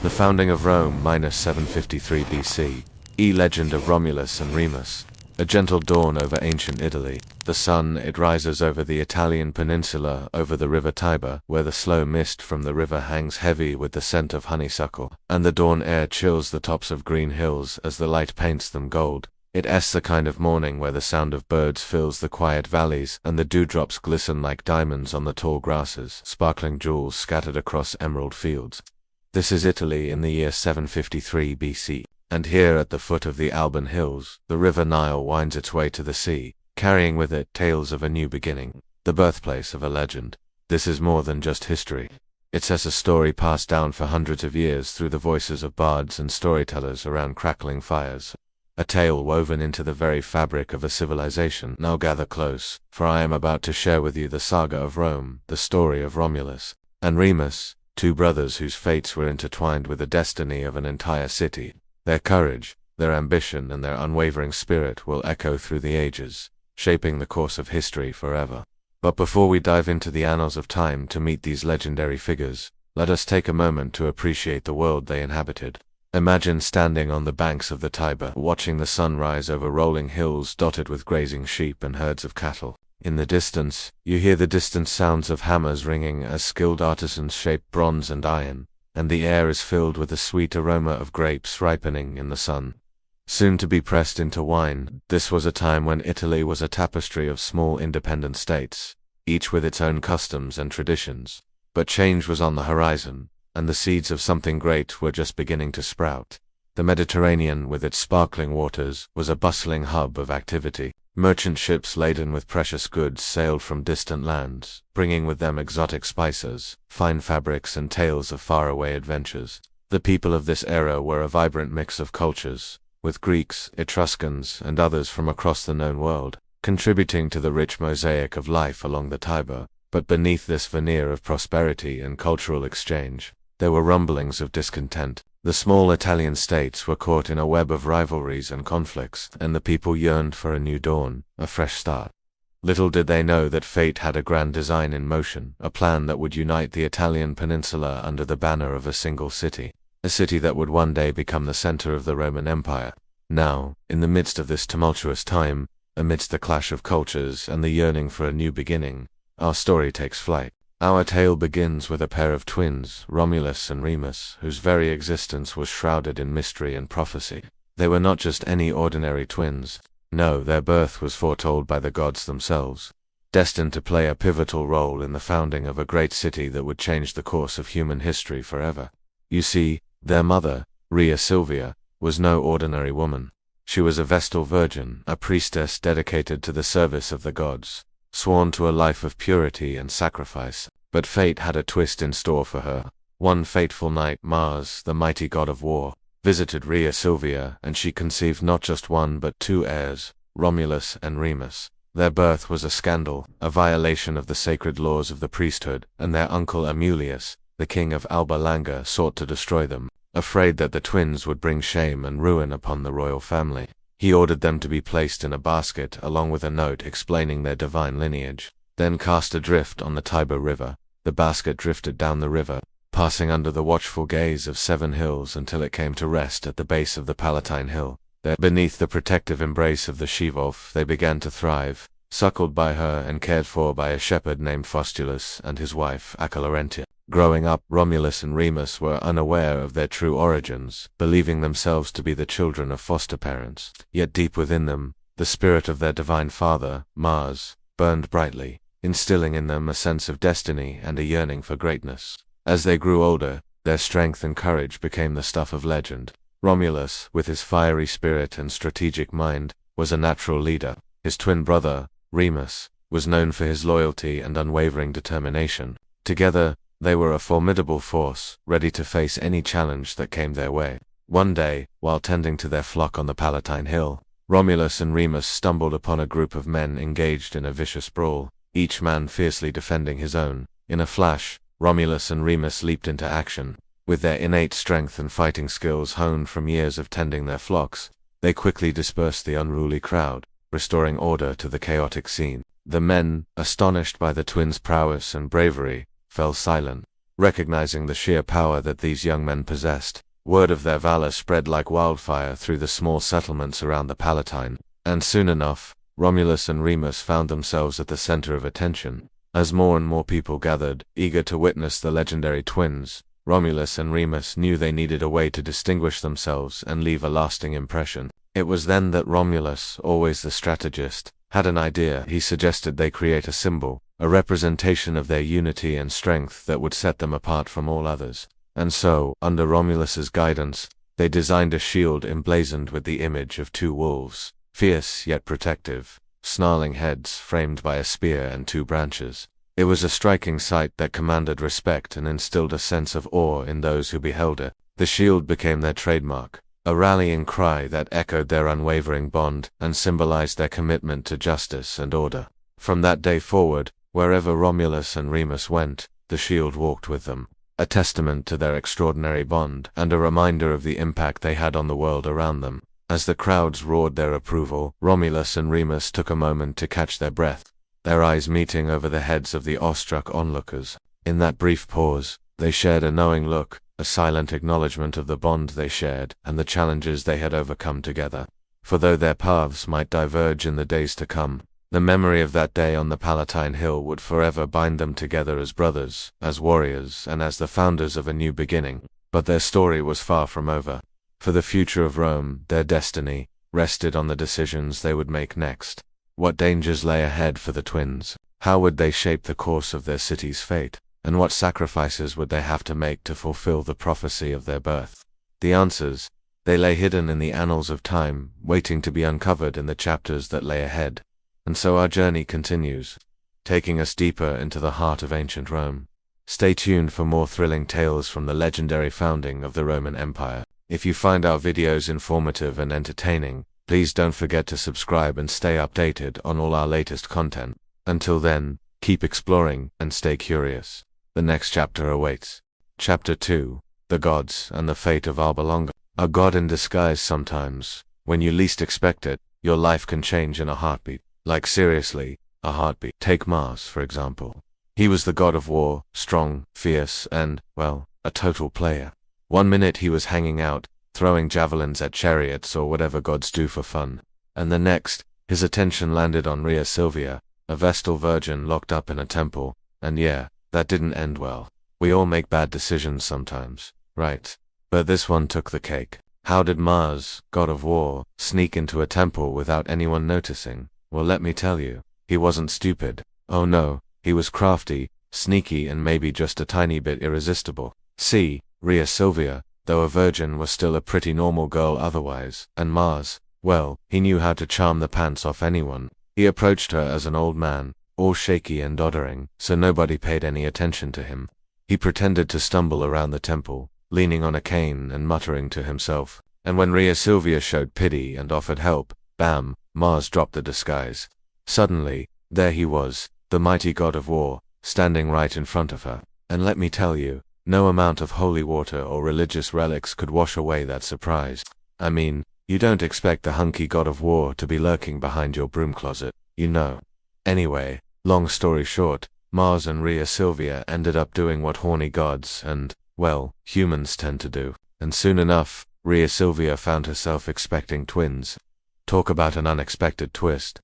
The founding of Rome -753 BCE. Legend of Romulus and Remus. A gentle dawn over ancient Italy. The sun, it rises over the Italian peninsula, over the river Tiber, where the slow mist from the river hangs heavy with the scent of honeysuckle, and the dawn air chills the tops of green hills as the light paints them gold. It's the kind of morning where the sound of birds fills the quiet valleys, and the dewdrops glisten like diamonds on the tall grasses, sparkling jewels scattered across emerald fields. This is Italy in the year 753 BC. And here at the foot of the Alban hills, the river Nile winds its way to the sea, carrying with it tales of a new beginning, the birthplace of a legend. This is more than just history. It's a story passed down for hundreds of years through the voices of bards and storytellers around crackling fires. A tale woven into the very fabric of a civilization. Now gather close, for I am about to share with you the saga of Rome, the story of Romulus and Remus, two brothers whose fates were intertwined with the destiny of an entire city. Their courage, their ambition, and their unwavering spirit will echo through the ages, shaping the course of history forever. But before we dive into the annals of time to meet these legendary figures, let us take a moment to appreciate the world they inhabited. Imagine standing on the banks of the Tiber, watching the sun rise over rolling hills dotted with grazing sheep and herds of cattle. In the distance, you hear the distant sounds of hammers ringing as skilled artisans shape bronze and iron, and the air is filled with the sweet aroma of grapes ripening in the sun, soon to be pressed into wine. This was a time when Italy was a tapestry of small independent states, each with its own customs and traditions. But change was on the horizon, and the seeds of something great were just beginning to sprout. The Mediterranean, with its sparkling waters, was a bustling hub of activity. Merchant ships laden with precious goods sailed from distant lands, bringing with them exotic spices, fine fabrics, and tales of faraway adventures. The people of this era were a vibrant mix of cultures, with Greeks, Etruscans, and others from across the known world, contributing to the rich mosaic of life along the Tiber. But beneath this veneer of prosperity and cultural exchange, there were rumblings of discontent. The small Italian states were caught in a web of rivalries and conflicts, and the people yearned for a new dawn, a fresh start. Little did they know that fate had a grand design in motion, a plan that would unite the Italian peninsula under the banner of a single city, a city that would one day become the center of the Roman Empire. Now, in the midst of this tumultuous time, amidst the clash of cultures and the yearning for a new beginning, our story takes flight. Our tale begins with a pair of twins, Romulus and Remus, whose very existence was shrouded in mystery and prophecy. They were not just any ordinary twins. No, their birth was foretold by the gods themselves, destined to play a pivotal role in the founding of a great city that would change the course of human history forever. You see, their mother, Rhea Silvia, was no ordinary woman. She was a Vestal virgin, a priestess dedicated to the service of the gods, sworn to a life of purity and sacrifice. But fate had a twist in store for her. One fateful night, Mars, the mighty god of war, visited Rhea Silvia, and she conceived not just one but two heirs, Romulus and Remus. Their birth was a scandal, a violation of the sacred laws of the priesthood, and their uncle Amulius, the king of Alba Longa, sought to destroy them. Afraid that the twins would bring shame and ruin upon the royal family, he ordered them to be placed in a basket along with a note explaining their divine lineage, then cast adrift on the Tiber River. The basket drifted down the river, passing under the watchful gaze of 7 hills until it came to rest at the base of the Palatine Hill. There, beneath the protective embrace of the she-wolf, they began to thrive, suckled by her and cared for by a shepherd named Faustulus and his wife, Acalarentia. Growing up, Romulus and Remus were unaware of their true origins, believing themselves to be the children of foster parents. Yet deep within them, the spirit of their divine father, Mars, burned brightly, instilling in them a sense of destiny and a yearning for greatness. As they grew older, their strength and courage became the stuff of legend. Romulus, with his fiery spirit and strategic mind, was a natural leader. His twin brother, Remus, was known for his loyalty and unwavering determination. Together, they were a formidable force, ready to face any challenge that came their way. One day, while tending to their flock on the Palatine Hill, Romulus and Remus stumbled upon a group of men engaged in a vicious brawl, each man fiercely defending his own. In a flash, Romulus and Remus leaped into action. With their innate strength and fighting skills honed from years of tending their flocks, they quickly dispersed the unruly crowd, restoring order to the chaotic scene. The men, astonished by the twins' prowess and bravery, fell silent, Recognizing the sheer power that these young men possessed, word of their valor spread like wildfire through the small settlements around the Palatine, and soon enough, Romulus and Remus found themselves at the center of attention. As more and more people gathered, eager to witness the legendary twins, Romulus and Remus knew they needed a way to distinguish themselves and leave a lasting impression. It was then that Romulus, always the strategist, had an idea. He suggested they create a symbol, a representation of their unity and strength that would set them apart from all others. And so, under Romulus's guidance, they designed a shield emblazoned with the image of two wolves, fierce yet protective, snarling heads framed by a spear and two branches. It was a striking sight that commanded respect and instilled a sense of awe in those who beheld it. The shield became their trademark, a rallying cry that echoed their unwavering bond and symbolized their commitment to justice and order. From that day forward, wherever Romulus and Remus went, the shield walked with them, a testament to their extraordinary bond and a reminder of the impact they had on the world around them. As the crowds roared their approval, Romulus and Remus took a moment to catch their breath, their eyes meeting over the heads of the awestruck onlookers. In that brief pause, they shared a knowing look, a silent acknowledgement of the bond they shared and the challenges they had overcome together. For though their paths might diverge in the days to come, the memory of that day on the Palatine Hill would forever bind them together as brothers, as warriors, and as the founders of a new beginning. But their story was far from over. For the future of Rome, their destiny, rested on the decisions they would make next. What dangers lay ahead for the twins? How would they shape the course of their city's fate? And what sacrifices would they have to make to fulfill the prophecy of their birth? The answers, they lay hidden in the annals of time, waiting to be uncovered in the chapters that lay ahead. And so our journey continues, taking us deeper into the heart of ancient Rome. Stay tuned for more thrilling tales from the legendary founding of the Roman Empire. If you find our videos informative and entertaining, please don't forget to subscribe and stay updated on all our latest content. Until then, keep exploring and stay curious. The next chapter awaits. Chapter 2, The Gods and the Fate of Alba Longa. A god in disguise sometimes. When you least expect it, your life can change in a heartbeat. Like seriously, a heartbeat. Take Mars, for example. He was the god of war, strong, fierce, and, well, a total player. One minute he was hanging out, throwing javelins at chariots or whatever gods do for fun. And the next, his attention landed on Rhea Silvia, a Vestal virgin locked up in a temple. And yeah, that didn't end well. We all make bad decisions sometimes, right? But this one took the cake. How did Mars, god of war, sneak into a temple without anyone noticing? Well, let me tell you, he wasn't stupid. Oh no, he was crafty, sneaky, and maybe just a tiny bit irresistible. See, Rhea Silvia, though a virgin, was still a pretty normal girl otherwise, and Mars, well, he knew how to charm the pants off anyone. He approached her as an old man, all shaky and doddering, so nobody paid any attention to him. He pretended to stumble around the temple, leaning on a cane and muttering to himself, and when Rhea Silvia showed pity and offered help, bam, Mars dropped the disguise. Suddenly, there he was, the mighty god of war, standing right in front of her. And let me tell you, no amount of holy water or religious relics could wash away that surprise. I mean, you don't expect the hunky god of war to be lurking behind your broom closet, you know. Anyway, long story short, Mars and Rhea Silvia ended up doing what horny gods and, well, humans tend to do. And soon enough, Rhea Silvia found herself expecting twins. Talk about an unexpected twist.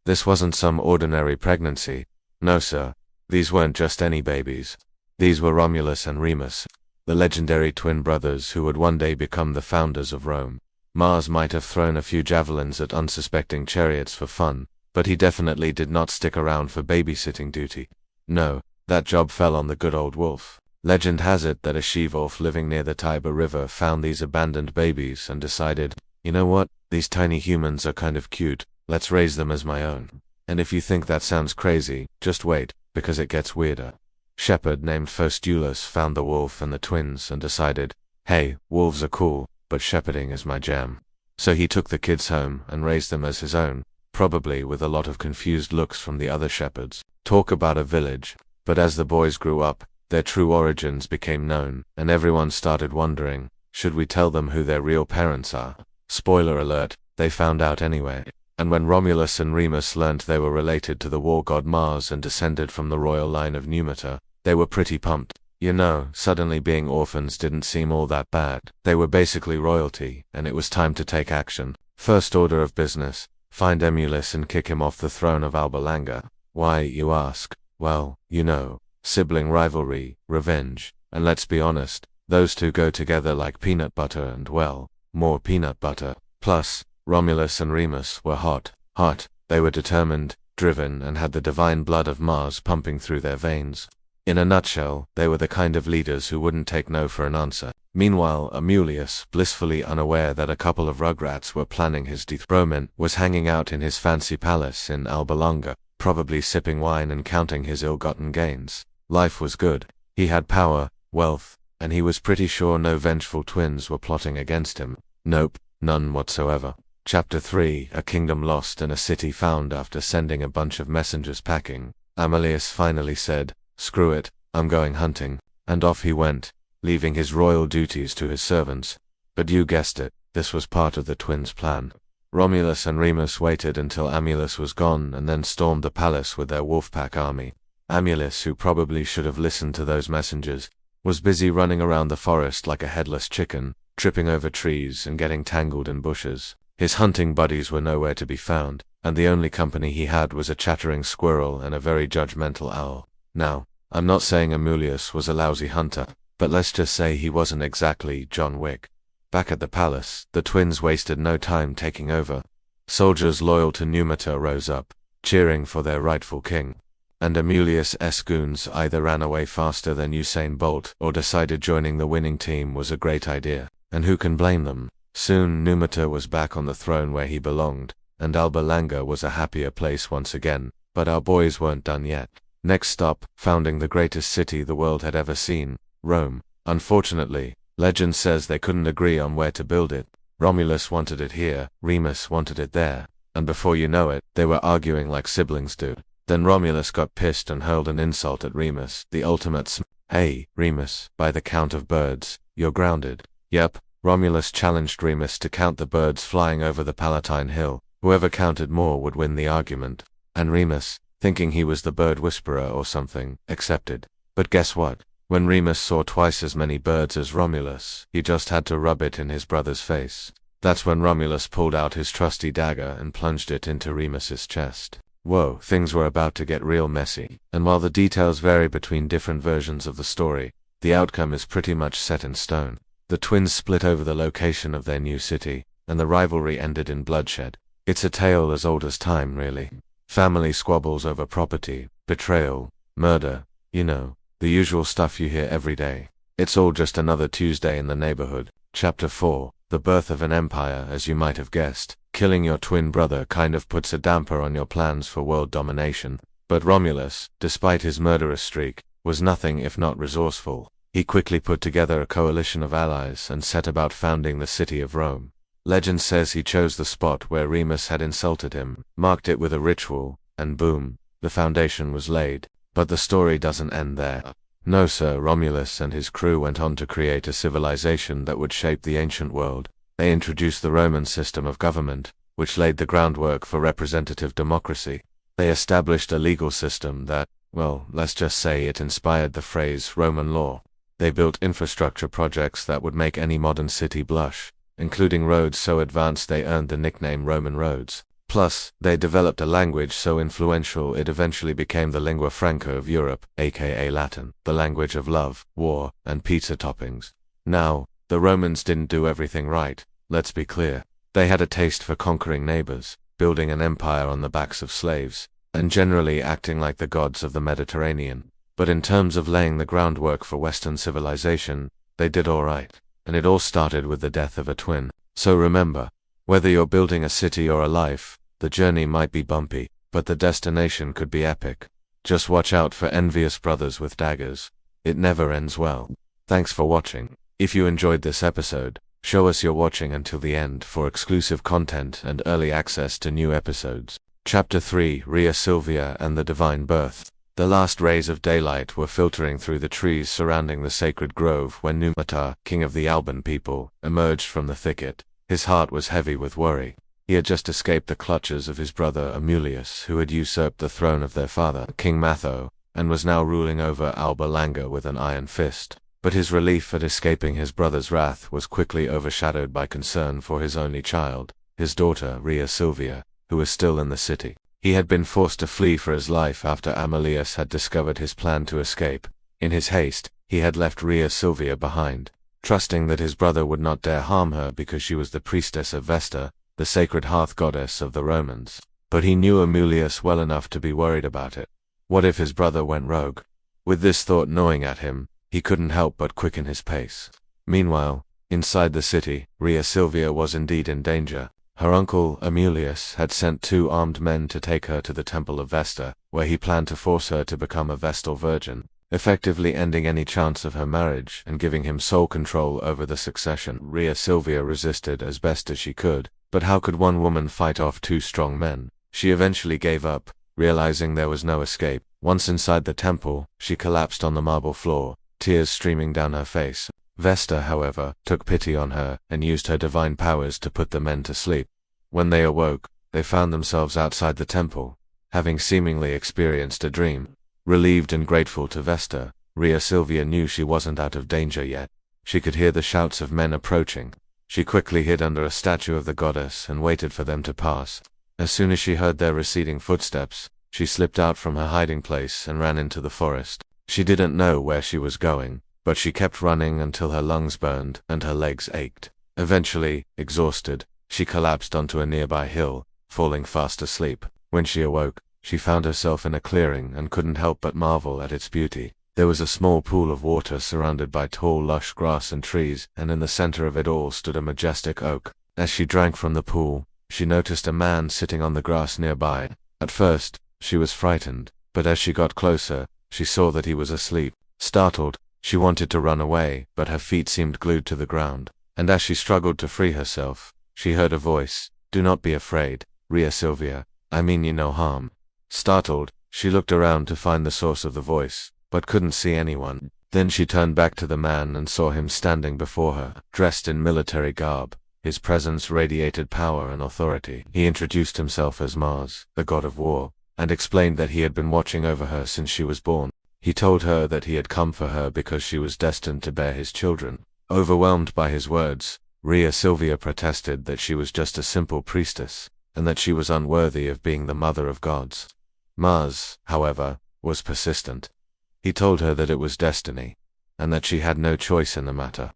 This wasn't some ordinary pregnancy. No sir, these weren't just any babies. These were Romulus and Remus, the legendary twin brothers who would one day become the founders of Rome. Mars might have thrown a few javelins at unsuspecting chariots for fun, but he definitely did not stick around for babysitting duty. No, that job fell on the good old wolf. Legend has it that a she-wolf living near the Tiber River found these abandoned babies and decided, you know what, these tiny humans are kind of cute, let's raise them as my own. And if you think that sounds crazy, just wait, because it gets weirder. Shepherd named Faustulus found the wolf and the twins and decided, hey, wolves are cool, but shepherding is my jam. So he took the kids home and raised them as his own, probably with a lot of confused looks from the other shepherds. Talk about a village. But as the boys grew up, their true origins became known, and everyone started wondering, should we tell them who their real parents are? Spoiler alert, they found out anyway. And when Romulus and Remus learnt they were related to the war god Mars and descended from the royal line of Numata, they were pretty pumped. Suddenly being orphans didn't seem all that bad. They were basically royalty, and it was time to take action. First order of business, find Amulius and kick him off the throne of Alba Longa. Why, you ask? Well, sibling rivalry, revenge, and let's be honest, those two go together like peanut butter and, well, more peanut butter. Plus, Romulus and Remus were hot. They were determined, driven, and had the divine blood of Mars pumping through their veins. In a nutshell, they were the kind of leaders who wouldn't take no for an answer. Meanwhile, Amulius, blissfully unaware that a couple of rugrats were planning his dethronement, was hanging out in his fancy palace in Alba Longa, probably sipping wine and counting his ill-gotten gains. Life was good. He had power, wealth, and he was pretty sure no vengeful twins were plotting against him. Nope, none whatsoever. Chapter 3: A Kingdom Lost and a City Found. After sending a bunch of messengers packing, Amulius finally said, "Screw it, I'm going hunting," and off he went, leaving his royal duties to his servants. But you guessed it, this was part of the twins' plan. Romulus and Remus waited until Amulius was gone and then stormed the palace with their wolf-pack army. Amulius, who probably should have listened to those messengers, was busy running around the forest like a headless chicken, tripping over trees and getting tangled in bushes. His hunting buddies were nowhere to be found, and the only company he had was a chattering squirrel and a very judgmental owl. Now, I'm not saying Amulius was a lousy hunter, but let's just say he wasn't exactly John Wick. Back at the palace, the twins wasted no time taking over. Soldiers loyal to Numata rose up, cheering for their rightful king. And Amulius' goons either ran away faster than Usain Bolt or decided joining the winning team was a great idea. And who can blame them? Soon Numata was back on the throne where he belonged, and Alba Longa was a happier place once again. But our boys weren't done yet. Next stop, founding the greatest city the world had ever seen, Rome. Unfortunately, legend says they couldn't agree on where to build it. Romulus wanted it here, Remus wanted it there, and before you know it, they were arguing like siblings do. Then Romulus got pissed and hurled an insult at Remus, the ultimate "Hey, Remus, by the count of birds, you're grounded." Yep, Romulus challenged Remus to count the birds flying over the Palatine Hill. Whoever counted more would win the argument. And Remus, thinking he was the bird whisperer or something, accepted. But guess what? When Remus saw twice as many birds as Romulus, he just had to rub it in his brother's face. That's when Romulus pulled out his trusty dagger and plunged it into Remus's chest. Whoa, things were about to get real messy. And while the details vary between different versions of the story, the outcome is pretty much set in stone. The twins split over the location of their new city, and the rivalry ended in bloodshed. It's a tale as old as time, really. Family squabbles over property, betrayal, murder, the usual stuff you hear every day. It's all just another Tuesday in the neighborhood. Chapter 4: The Birth of an Empire. As you might have guessed, killing your twin brother kind of puts a damper on your plans for world domination. But Romulus, despite his murderous streak, was nothing if not resourceful. He quickly put together a coalition of allies and set about founding the city of Rome. Legend says he chose the spot where Remus had insulted him, marked it with a ritual, and boom, the foundation was laid. But the story doesn't end there. No sir, Romulus and his crew went on to create a civilization that would shape the ancient world. They introduced the Roman system of government, which laid the groundwork for representative democracy. They established a legal system that, well, let's just say it inspired the phrase Roman law. They built infrastructure projects that would make any modern city blush, including roads so advanced they earned the nickname Roman roads. Plus, they developed a language so influential it eventually became the lingua franca of Europe, aka Latin, the language of love, war, and pizza toppings. Now, the Romans didn't do everything right, let's be clear. They had a taste for conquering neighbors, building an empire on the backs of slaves, and generally acting like the gods of the Mediterranean. But in terms of laying the groundwork for Western civilization, they did alright. And it all started with the death of a twin. So remember, whether you're building a city or a life, the journey might be bumpy, but the destination could be epic. Just watch out for envious brothers with daggers. It never ends well. Thanks for watching. If you enjoyed this episode, show us you're watching until the end for exclusive content and early access to new episodes. Chapter 3: Rhea, Silvia, and the Divine Birth. The last rays of daylight were filtering through the trees surrounding the sacred grove when Numata, king of the Alban people, emerged from the thicket. His heart was heavy with worry. He had just escaped the clutches of his brother Amulius, who had usurped the throne of their father, King Matho, and was now ruling over Alba Longa with an iron fist. But his relief at escaping his brother's wrath was quickly overshadowed by concern for his only child, his daughter Rhea Silvia, who was still in the city. He had been forced to flee for his life after Amulius had discovered his plan to escape. In his haste, he had left Rhea Silvia behind, trusting that his brother would not dare harm her because she was the priestess of Vesta, the sacred hearth goddess of the Romans. But he knew Amulius well enough to be worried about it. What if his brother went rogue? With this thought gnawing at him, he couldn't help but quicken his pace. Meanwhile, inside the city, Rhea Silvia was indeed in danger. Her uncle, Amulius, had sent 2 armed men to take her to the temple of Vesta, where he planned to force her to become a Vestal virgin, effectively ending any chance of her marriage and giving him sole control over the succession. Rhea Silvia resisted as best as she could, but how could one woman fight off 2 strong men? She eventually gave up, realizing there was no escape. Once inside the temple, she collapsed on the marble floor, tears streaming down her face. Vesta, however, took pity on her and used her divine powers to put the men to sleep. When they awoke, they found themselves outside the temple, having seemingly experienced a dream. Relieved and grateful to Vesta, Rhea Silvia knew she wasn't out of danger yet. She could hear the shouts of men approaching. She quickly hid under a statue of the goddess and waited for them to pass. As soon as she heard their receding footsteps, she slipped out from her hiding place and ran into the forest. She didn't know where she was going, but she kept running until her lungs burned and her legs ached. Eventually, exhausted, she collapsed onto a nearby hill, falling fast asleep. When she awoke, she found herself in a clearing and couldn't help but marvel at its beauty. There was a small pool of water surrounded by tall, lush grass and trees, and in the center of it all stood a majestic oak. As she drank from the pool, she noticed a man sitting on the grass nearby. At first, she was frightened, but as she got closer, she saw that he was asleep. Startled, she wanted to run away, but her feet seemed glued to the ground. And as she struggled to free herself, she heard a voice. "Do not be afraid, Rhea Silvia. I mean you no harm." Startled, she looked around to find the source of the voice, but couldn't see anyone. Then she turned back to the man and saw him standing before her, dressed in military garb. His presence radiated power and authority. He introduced himself as Mars, the god of war, and explained that he had been watching over her since she was born. He told her that he had come for her because she was destined to bear his children. Overwhelmed by his words, Rhea Silvia protested that she was just a simple priestess, and that she was unworthy of being the mother of gods. Mars, however, was persistent. He told her that it was destiny, and that she had no choice in the matter.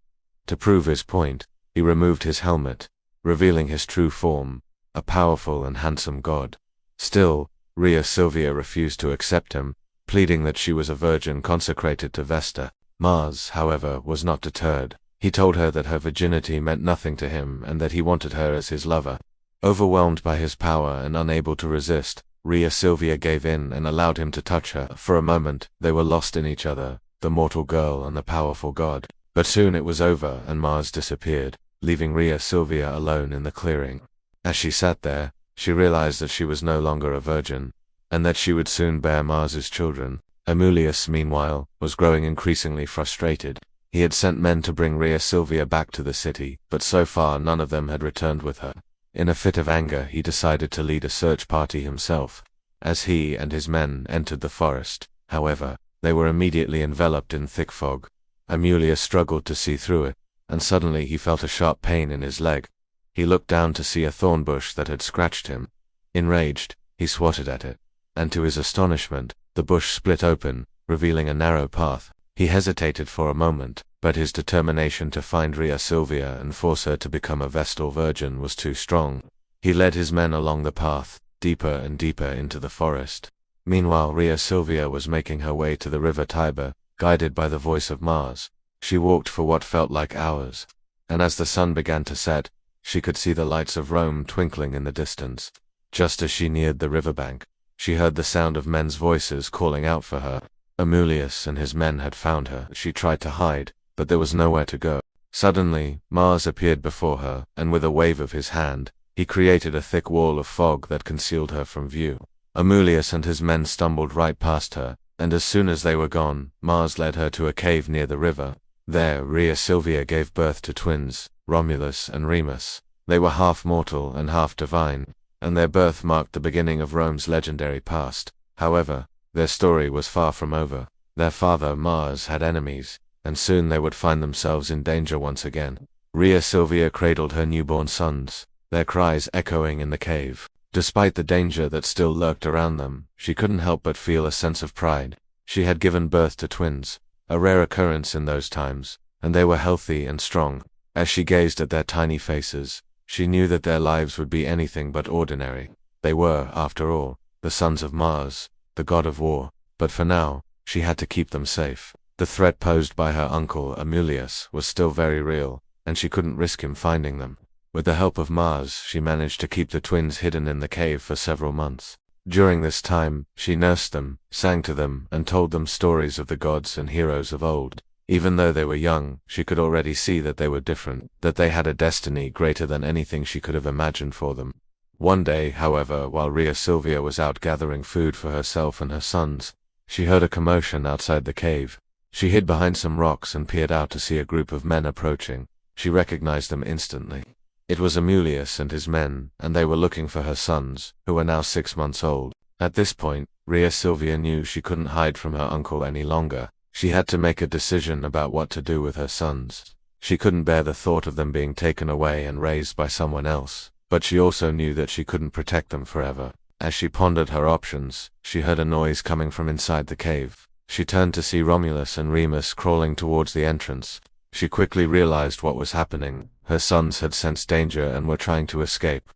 To prove his point, he removed his helmet, revealing his true form, a powerful and handsome god. Still, Rhea Silvia refused to accept him, pleading that she was a virgin consecrated to Vesta. Mars, however, was not deterred. He told her that her virginity meant nothing to him and that he wanted her as his lover. Overwhelmed by his power and unable to resist, Rhea Silvia gave in and allowed him to touch her. For a moment, they were lost in each other, the mortal girl and the powerful god. But soon it was over and Mars disappeared, leaving Rhea Silvia alone in the clearing. As she sat there, she realized that she was no longer a virgin, and that she would soon bear Mars's children. Amulius, meanwhile, was growing increasingly frustrated. He had sent men to bring Rhea Silvia back to the city, but so far none of them had returned with her. In a fit of anger, he decided to lead a search party himself. As he and his men entered the forest, however, they were immediately enveloped in thick fog. Amulius struggled to see through it, and suddenly he felt a sharp pain in his leg. He looked down to see a thorn bush that had scratched him. Enraged, he swatted at it, and to his astonishment, the bush split open, revealing a narrow path. He hesitated for a moment, but his determination to find Rhea Silvia and force her to become a Vestal virgin was too strong. He led his men along the path, deeper and deeper into the forest. Meanwhile, Rhea Silvia was making her way to the river Tiber, guided by the voice of Mars. She walked for what felt like hours, and as the sun began to set, she could see the lights of Rome twinkling in the distance. Just as she neared the riverbank, she heard the sound of men's voices calling out for her. Amulius and his men had found her. She tried to hide, but there was nowhere to go. Suddenly, Mars appeared before her, and with a wave of his hand, he created a thick wall of fog that concealed her from view. Amulius and his men stumbled right past her, and as soon as they were gone, Mars led her to a cave near the river. There, Rhea Silvia gave birth to twins, Romulus and Remus. They were half mortal and half divine, and their birth marked the beginning of Rome's legendary past. However, Their story was far from over. Their father, Mars, had enemies, and soon they would find themselves in danger once again. Rhea Silvia cradled her newborn sons, their cries echoing in the cave. Despite the danger that still lurked around them, she couldn't help but feel a sense of pride. She had given birth to twins, a rare occurrence in those times, and they were healthy and strong. As she gazed at their tiny faces, she knew that their lives would be anything but ordinary. They were, after all, the sons of Mars, the god of war, but for now, she had to keep them safe. The threat posed by her uncle Amulius was still very real, and she couldn't risk him finding them. With the help of Mars, she managed to keep the twins hidden in the cave for several months. During this time, she nursed them, sang to them, and told them stories of the gods and heroes of old. Even though they were young, she could already see that they were different, that they had a destiny greater than anything she could have imagined for them. One day, however, while Rhea Silvia was out gathering food for herself and her sons, she heard a commotion outside the cave. She hid behind some rocks and peered out to see a group of men approaching. She recognized them instantly. It was Amulius and his men, and they were looking for her sons, who were now 6 months old. At this point, Rhea Silvia knew she couldn't hide from her uncle any longer. She had to make a decision about what to do with her sons. She couldn't bear the thought of them being taken away and raised by someone else, but she also knew that she couldn't protect them forever. As she pondered her options, she heard a noise coming from inside the cave. She turned to see Romulus and Remus crawling towards the entrance. She quickly realized what was happening. Her sons had sensed danger and were trying to escape.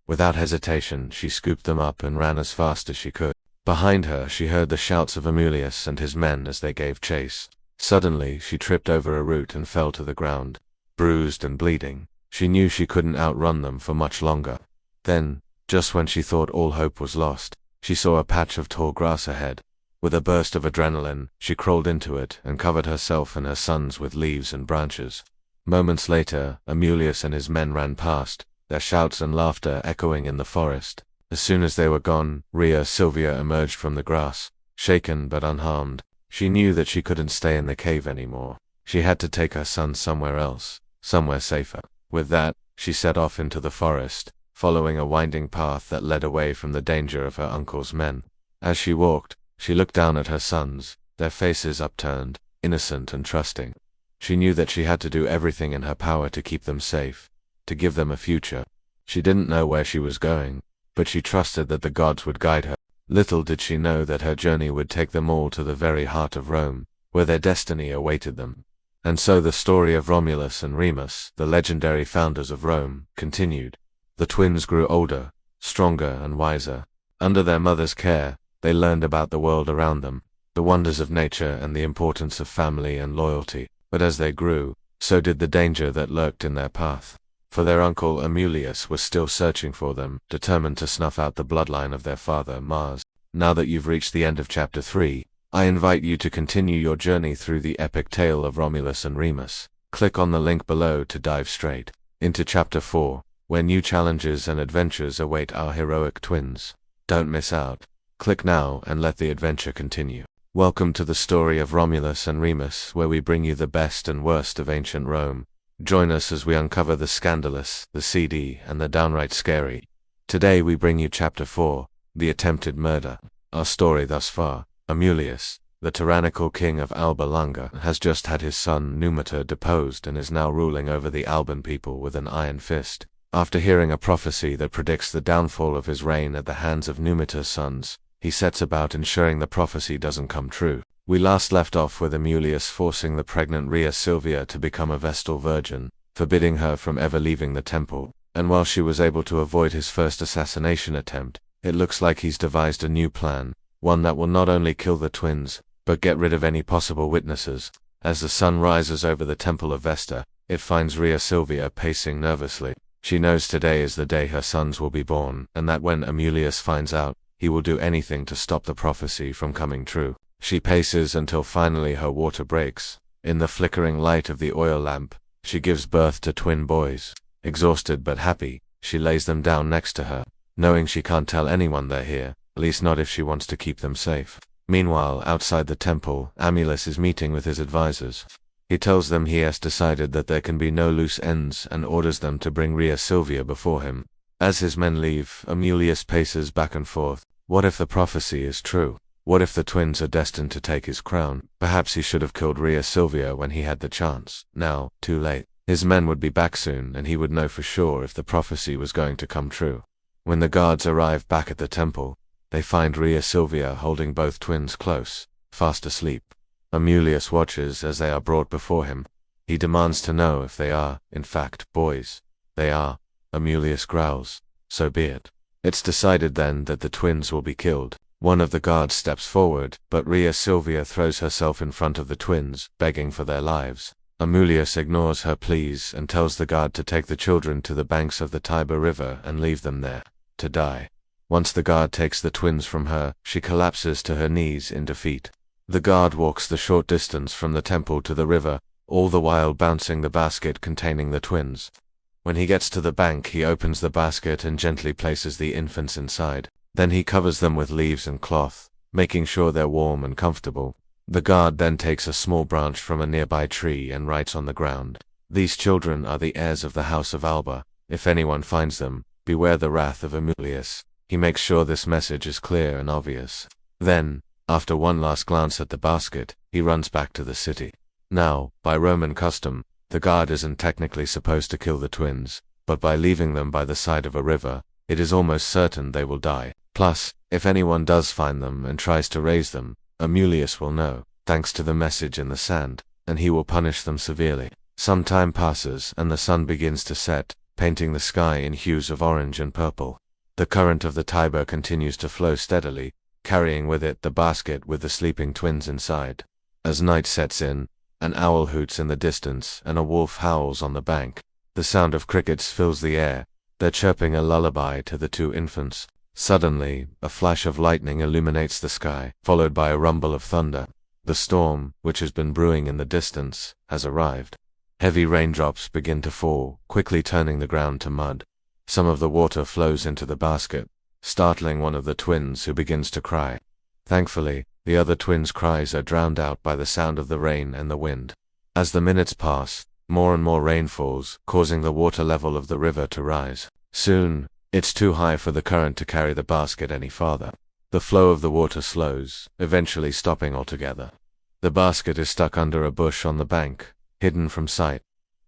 Without hesitation, she scooped them up and ran as fast as she could. Behind her, she heard the shouts of Amulius and his men as they gave chase. Suddenly, she tripped over a root and fell to the ground. Bruised and bleeding, she knew she couldn't outrun them for much longer. Then, just when she thought all hope was lost, she saw a patch of tall grass ahead. With a burst of adrenaline, she crawled into it and covered herself and her sons with leaves and branches. Moments later, Amulius and his men ran past, their shouts and laughter echoing in the forest. As soon as they were gone, Rhea Silvia emerged from the grass, shaken but unharmed. She knew that she couldn't stay in the cave anymore. She had to take her sons somewhere else, somewhere safer. With that, she set off into the forest, following a winding path that led away from the danger of her uncle's men. As she walked, she looked down at her sons, their faces upturned, innocent and trusting. She knew that she had to do everything in her power to keep them safe, to give them a future. She didn't know where she was going, but she trusted that the gods would guide her. Little did she know that her journey would take them all to the very heart of Rome, where their destiny awaited them. And so the story of Romulus and Remus, the legendary founders of Rome, continued. The twins grew older, stronger and wiser. Under their mother's care, they learned about the world around them, the wonders of nature and the importance of family and loyalty. But as they grew, so did the danger that lurked in their path. For their uncle Amulius was still searching for them, determined to snuff out the bloodline of their father, Mars. Now that you've reached the end of Chapter 3, I invite you to continue your journey through the epic tale of Romulus and Remus. Click on the link below to dive straight into Chapter 4, where new challenges and adventures await our heroic twins. Don't miss out. Click now and let the adventure continue. Welcome to the story of Romulus and Remus, where we bring you the best and worst of ancient Rome. Join us as we uncover the scandalous, the seedy, and the downright scary. Today we bring you Chapter 4, The Attempted Murder. Our story thus far: Amulius, the tyrannical king of Alba Longa, has just had his son Numitor deposed and is now ruling over the Alban people with an iron fist. After hearing a prophecy that predicts the downfall of his reign at the hands of Numitor's sons, he sets about ensuring the prophecy doesn't come true. We last left off with Amulius forcing the pregnant Rhea Silvia to become a Vestal Virgin, forbidding her from ever leaving the temple, and while she was able to avoid his first assassination attempt, it looks like he's devised a new plan, one that will not only kill the twins, but get rid of any possible witnesses. As the sun rises over the temple of Vesta, it finds Rhea Silvia pacing nervously. She knows today is the day her sons will be born, and that when Amulius finds out, he will do anything to stop the prophecy from coming true. She paces until finally her water breaks. In the flickering light of the oil lamp, she gives birth to twin boys. Exhausted but happy, she lays them down next to her, knowing she can't tell anyone they're here, at least not if she wants to keep them safe. Meanwhile, outside the temple, Amulius is meeting with his advisors. He tells them he has decided that there can be no loose ends and orders them to bring Rhea Silvia before him. As his men leave, Amulius paces back and forth. What if the prophecy is true? What if the twins are destined to take his crown? Perhaps he should have killed Rhea Silvia when he had the chance. Now, too late. His men would be back soon, and he would know for sure if the prophecy was going to come true. When the guards arrive back at the temple, they find Rhea Silvia holding both twins close, fast asleep. Amulius watches as they are brought before him. He demands to know if they are, in fact, boys. They are. Amulius growls. So be it. It's decided then that the twins will be killed. One of the guards steps forward, but Rhea Silvia throws herself in front of the twins, begging for their lives. Amulius ignores her pleas and tells the guard to take the children to the banks of the Tiber River and leave them there, to die. Once the guard takes the twins from her, she collapses to her knees in defeat. The guard walks the short distance from the temple to the river, all the while bouncing the basket containing the twins. When he gets to the bank, he opens the basket and gently places the infants inside. Then he covers them with leaves and cloth, making sure they're warm and comfortable. The guard then takes a small branch from a nearby tree and writes on the ground, "These children are the heirs of the house of Alba. If anyone finds them, beware the wrath of Amulius." He makes sure this message is clear and obvious. Then, after one last glance at the basket, he runs back to the city. Now, by Roman custom, the guard isn't technically supposed to kill the twins, but by leaving them by the side of a river, it is almost certain they will die. Plus, if anyone does find them and tries to raise them, Amulius will know, thanks to the message in the sand, and he will punish them severely. Some time passes and the sun begins to set, painting the sky in hues of orange and purple. The current of the Tiber continues to flow steadily, carrying with it the basket with the sleeping twins inside. As night sets in, an owl hoots in the distance and a wolf howls on the bank. The sound of crickets fills the air, they're chirping a lullaby to the two infants. Suddenly, a flash of lightning illuminates the sky, followed by a rumble of thunder. The storm, which has been brewing in the distance, has arrived. Heavy raindrops begin to fall, quickly turning the ground to mud. Some of the water flows into the basket, startling one of the twins who begins to cry. Thankfully, the other twins' cries are drowned out by the sound of the rain and the wind. As the minutes pass, more and more rain falls, causing the water level of the river to rise. Soon, it's too high for the current to carry the basket any farther. The flow of the water slows, eventually stopping altogether. The basket is stuck under a bush on the bank, hidden from sight.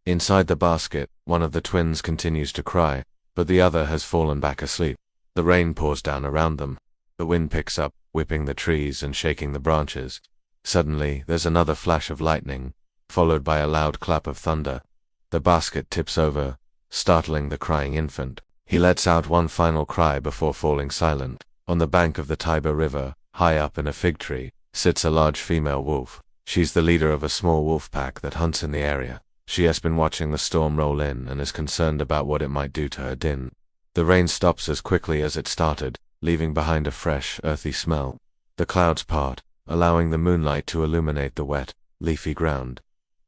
Inside the basket, one of the twins continues to cry, but the other has fallen back asleep. The rain pours down around them. The wind picks up, whipping the trees and shaking the branches. Suddenly, there's another flash of lightning, followed by a loud clap of thunder. The basket tips over, startling the crying infant. He lets out one final cry before falling silent. On the bank of the Tiber River, high up in a fig tree, sits a large female wolf. She's the leader of a small wolf pack that hunts in the area. She has been watching the storm roll in and is concerned about what it might do to her den. The rain stops as quickly as it started, leaving behind a fresh, earthy smell. The clouds part, allowing the moonlight to illuminate the wet, leafy ground.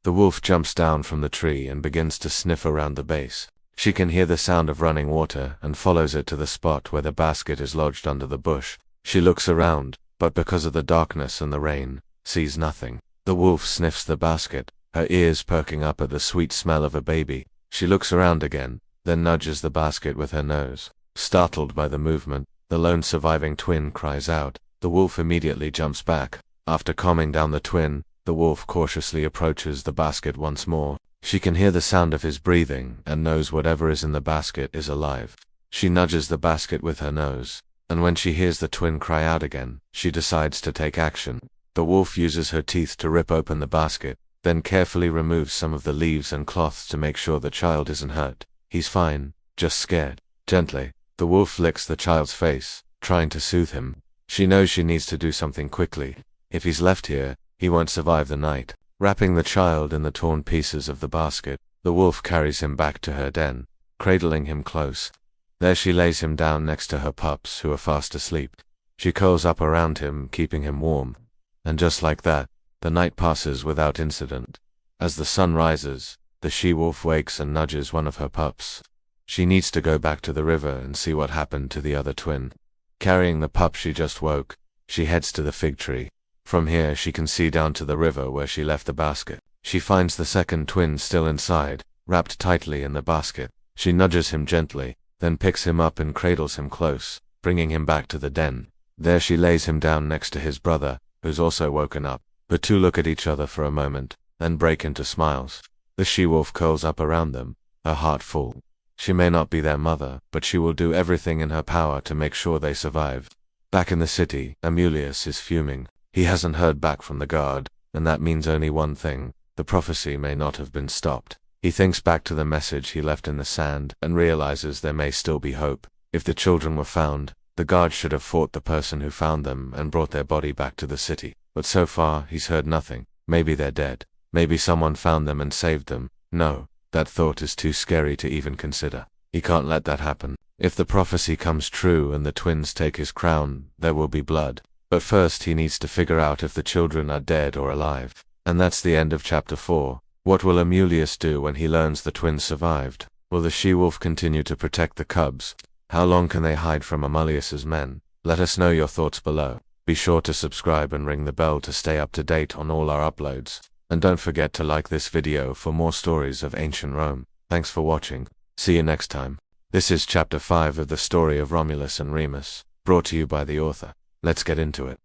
The wolf jumps down from the tree and begins to sniff around the base. She can hear the sound of running water and follows it to the spot where the basket is lodged under the bush. She looks around, but because of the darkness and the rain, sees nothing. The wolf sniffs the basket, her ears perking up at the sweet smell of a baby. She looks around again, then nudges the basket with her nose. Startled by the movement, the lone surviving twin cries out. The wolf immediately jumps back. After calming down the twin, the wolf cautiously approaches the basket once more. She can hear the sound of his breathing and knows whatever is in the basket is alive. She nudges the basket with her nose, and when she hears the twin cry out again, she decides to take action. The wolf uses her teeth to rip open the basket, then carefully removes some of the leaves and cloths to make sure the child isn't hurt. He's fine, just scared. Gently, the wolf licks the child's face, trying to soothe him. She knows she needs to do something quickly. If he's left here, he won't survive the night. Wrapping the child in the torn pieces of the basket, the wolf carries him back to her den, cradling him close. There she lays him down next to her pups who are fast asleep. She curls up around him, keeping him warm. And just like that, the night passes without incident. As the sun rises, the she-wolf wakes and nudges one of her pups. She needs to go back to the river and see what happened to the other twin. Carrying the pup she just woke, she heads to the fig tree. From here she can see down to the river where she left the basket. She finds the second twin still inside, wrapped tightly in the basket. She nudges him gently, then picks him up and cradles him close, bringing him back to the den. There she lays him down next to his brother, who's also woken up. The two look at each other for a moment, then break into smiles. The she-wolf curls up around them, her heart full. She may not be their mother, but she will do everything in her power to make sure they survive. Back in the city, Amulius is fuming. He hasn't heard back from the guard, and that means only one thing: the prophecy may not have been stopped. He thinks back to the message he left in the sand, and realizes there may still be hope. If the children were found, the guard should have fought the person who found them and brought their body back to the city. But so far, he's heard nothing. Maybe they're dead. Maybe someone found them and saved them. No, that thought is too scary to even consider. He can't let that happen. If the prophecy comes true and the twins take his crown, there will be blood. But first he needs to figure out if the children are dead or alive. And that's the end of chapter 4. What will Amulius do when he learns the twins survived? Will the she-wolf continue to protect the cubs? How long can they hide from Amulius's men? Let us know your thoughts below. Be sure to subscribe and ring the bell to stay up to date on all our uploads. And don't forget to like this video for more stories of ancient Rome. Thanks for watching. See you next time. This is chapter 5 of the story of Romulus and Remus, brought to you by the author. Let's get into it.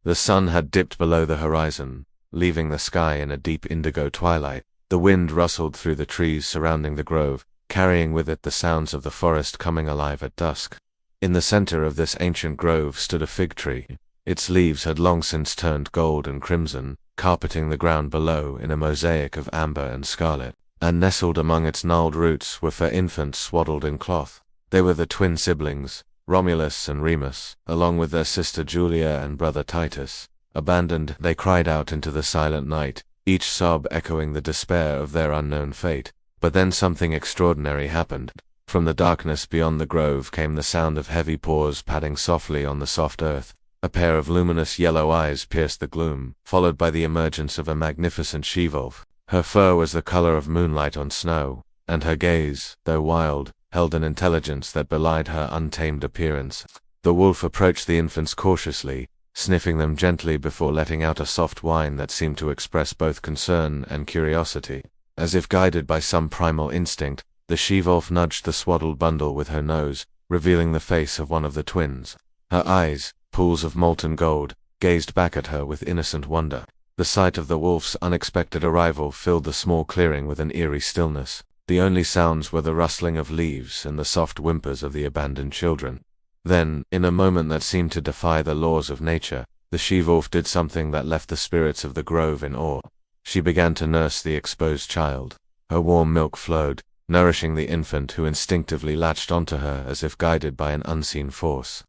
The sun had dipped below the horizon, leaving the sky in a deep indigo twilight. The wind rustled through the trees surrounding the grove, carrying with it the sounds of the forest coming alive at dusk. In the center of this ancient grove stood a fig tree. Its leaves had long since turned gold and crimson, carpeting the ground below in a mosaic of amber and scarlet, and nestled among its gnarled roots were 4 infants swaddled in cloth. They were the twin siblings, Romulus and Remus, along with their sister Julia and brother Titus. Abandoned, they cried out into the silent night, each sob echoing the despair of their unknown fate. But then something extraordinary happened. From the darkness beyond the grove came the sound of heavy paws padding softly on the soft earth. A pair of luminous yellow eyes pierced the gloom, followed by the emergence of a magnificent she-wolf. Her fur was the color of moonlight on snow, and her gaze, though wild, held an intelligence that belied her untamed appearance. The wolf approached the infants cautiously, sniffing them gently before letting out a soft whine that seemed to express both concern and curiosity. As if guided by some primal instinct, the she-wolf nudged the swaddled bundle with her nose, revealing the face of one of the twins. Her eyes, pools of molten gold, gazed back at her with innocent wonder. The sight of the wolf's unexpected arrival filled the small clearing with an eerie stillness. The only sounds were the rustling of leaves and the soft whimpers of the abandoned children. Then, in a moment that seemed to defy the laws of nature, the she-wolf did something that left the spirits of the grove in awe. She began to nurse the exposed child. Her warm milk flowed, nourishing the infant who instinctively latched onto her as if guided by an unseen force.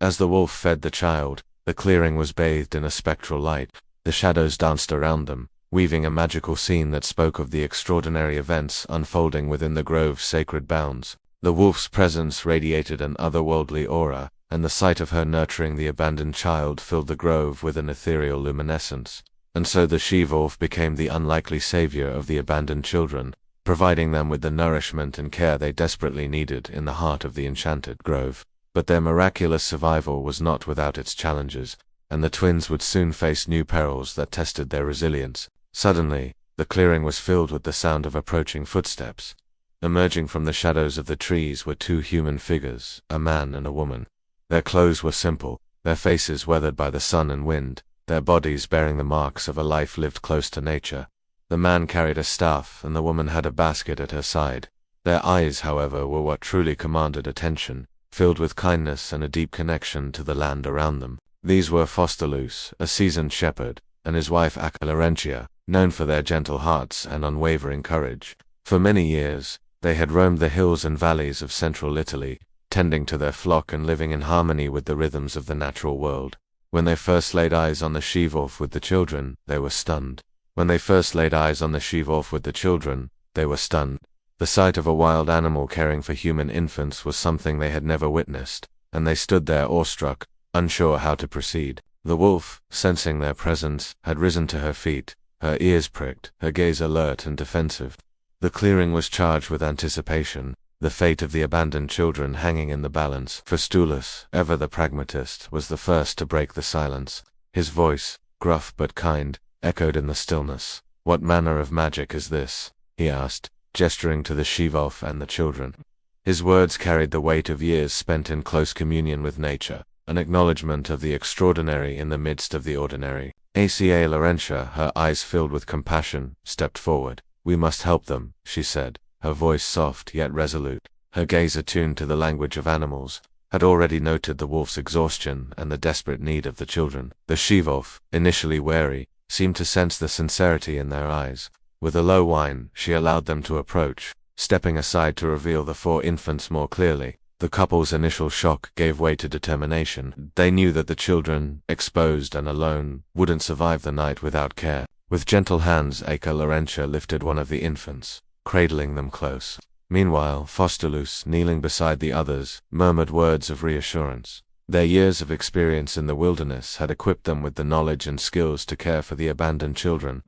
As the wolf fed the child, the clearing was bathed in a spectral light. The shadows danced around them, weaving a magical scene that spoke of the extraordinary events unfolding within the grove's sacred bounds. The wolf's presence radiated an otherworldly aura, and the sight of her nurturing the abandoned child filled the grove with an ethereal luminescence. And so the she-wolf became the unlikely savior of the abandoned children, providing them with the nourishment and care they desperately needed in the heart of the enchanted grove. But their miraculous survival was not without its challenges, and the twins would soon face new perils that tested their resilience. Suddenly, the clearing was filled with the sound of approaching footsteps. Emerging from the shadows of the trees were 2 human figures, a man and a woman. Their clothes were simple, their faces weathered by the sun and wind, their bodies bearing the marks of a life lived close to nature. The man carried a staff and the woman had a basket at her side. Their eyes, however, were what truly commanded attention, filled with kindness and a deep connection to the land around them. These were Faustulus, a seasoned shepherd, and his wife Laurentia, known for their gentle hearts and unwavering courage. For many years, they had roamed the hills and valleys of central Italy, tending to their flock and living in harmony with the rhythms of the natural world. When they first laid eyes on the she-wolf with the children, they were stunned. The sight of a wild animal caring for human infants was something they had never witnessed, and they stood there awestruck, unsure how to proceed. The wolf, sensing their presence, had risen to her feet, her ears pricked, her gaze alert and defensive. The clearing was charged with anticipation, the fate of the abandoned children hanging in the balance. Faustulus, ever the pragmatist, was the first to break the silence. His voice, gruff but kind, echoed in the stillness. "What manner of magic is this?" he asked, gesturing to the she-wolf and the children. His words carried the weight of years spent in close communion with nature. an acknowledgement of the extraordinary in the midst of the ordinary. Aca Laurentia, her eyes filled with compassion, stepped forward. "We must help them," she said, her voice soft yet resolute. Her gaze, attuned to the language of animals, had already noted the wolf's exhaustion and the desperate need of the children. The she-wolf, initially wary, seemed to sense the sincerity in their eyes. With a low whine, she allowed them to approach, stepping aside to reveal the 4 infants more clearly. The couple's initial shock gave way to determination. They knew that the children, exposed and alone, wouldn't survive the night without care. With gentle hands, Aca Laurentia lifted one of the infants, cradling them close. Meanwhile, Faustulus, kneeling beside the others, murmured words of reassurance. Their years of experience in the wilderness had equipped them with the knowledge and skills to care for the abandoned children.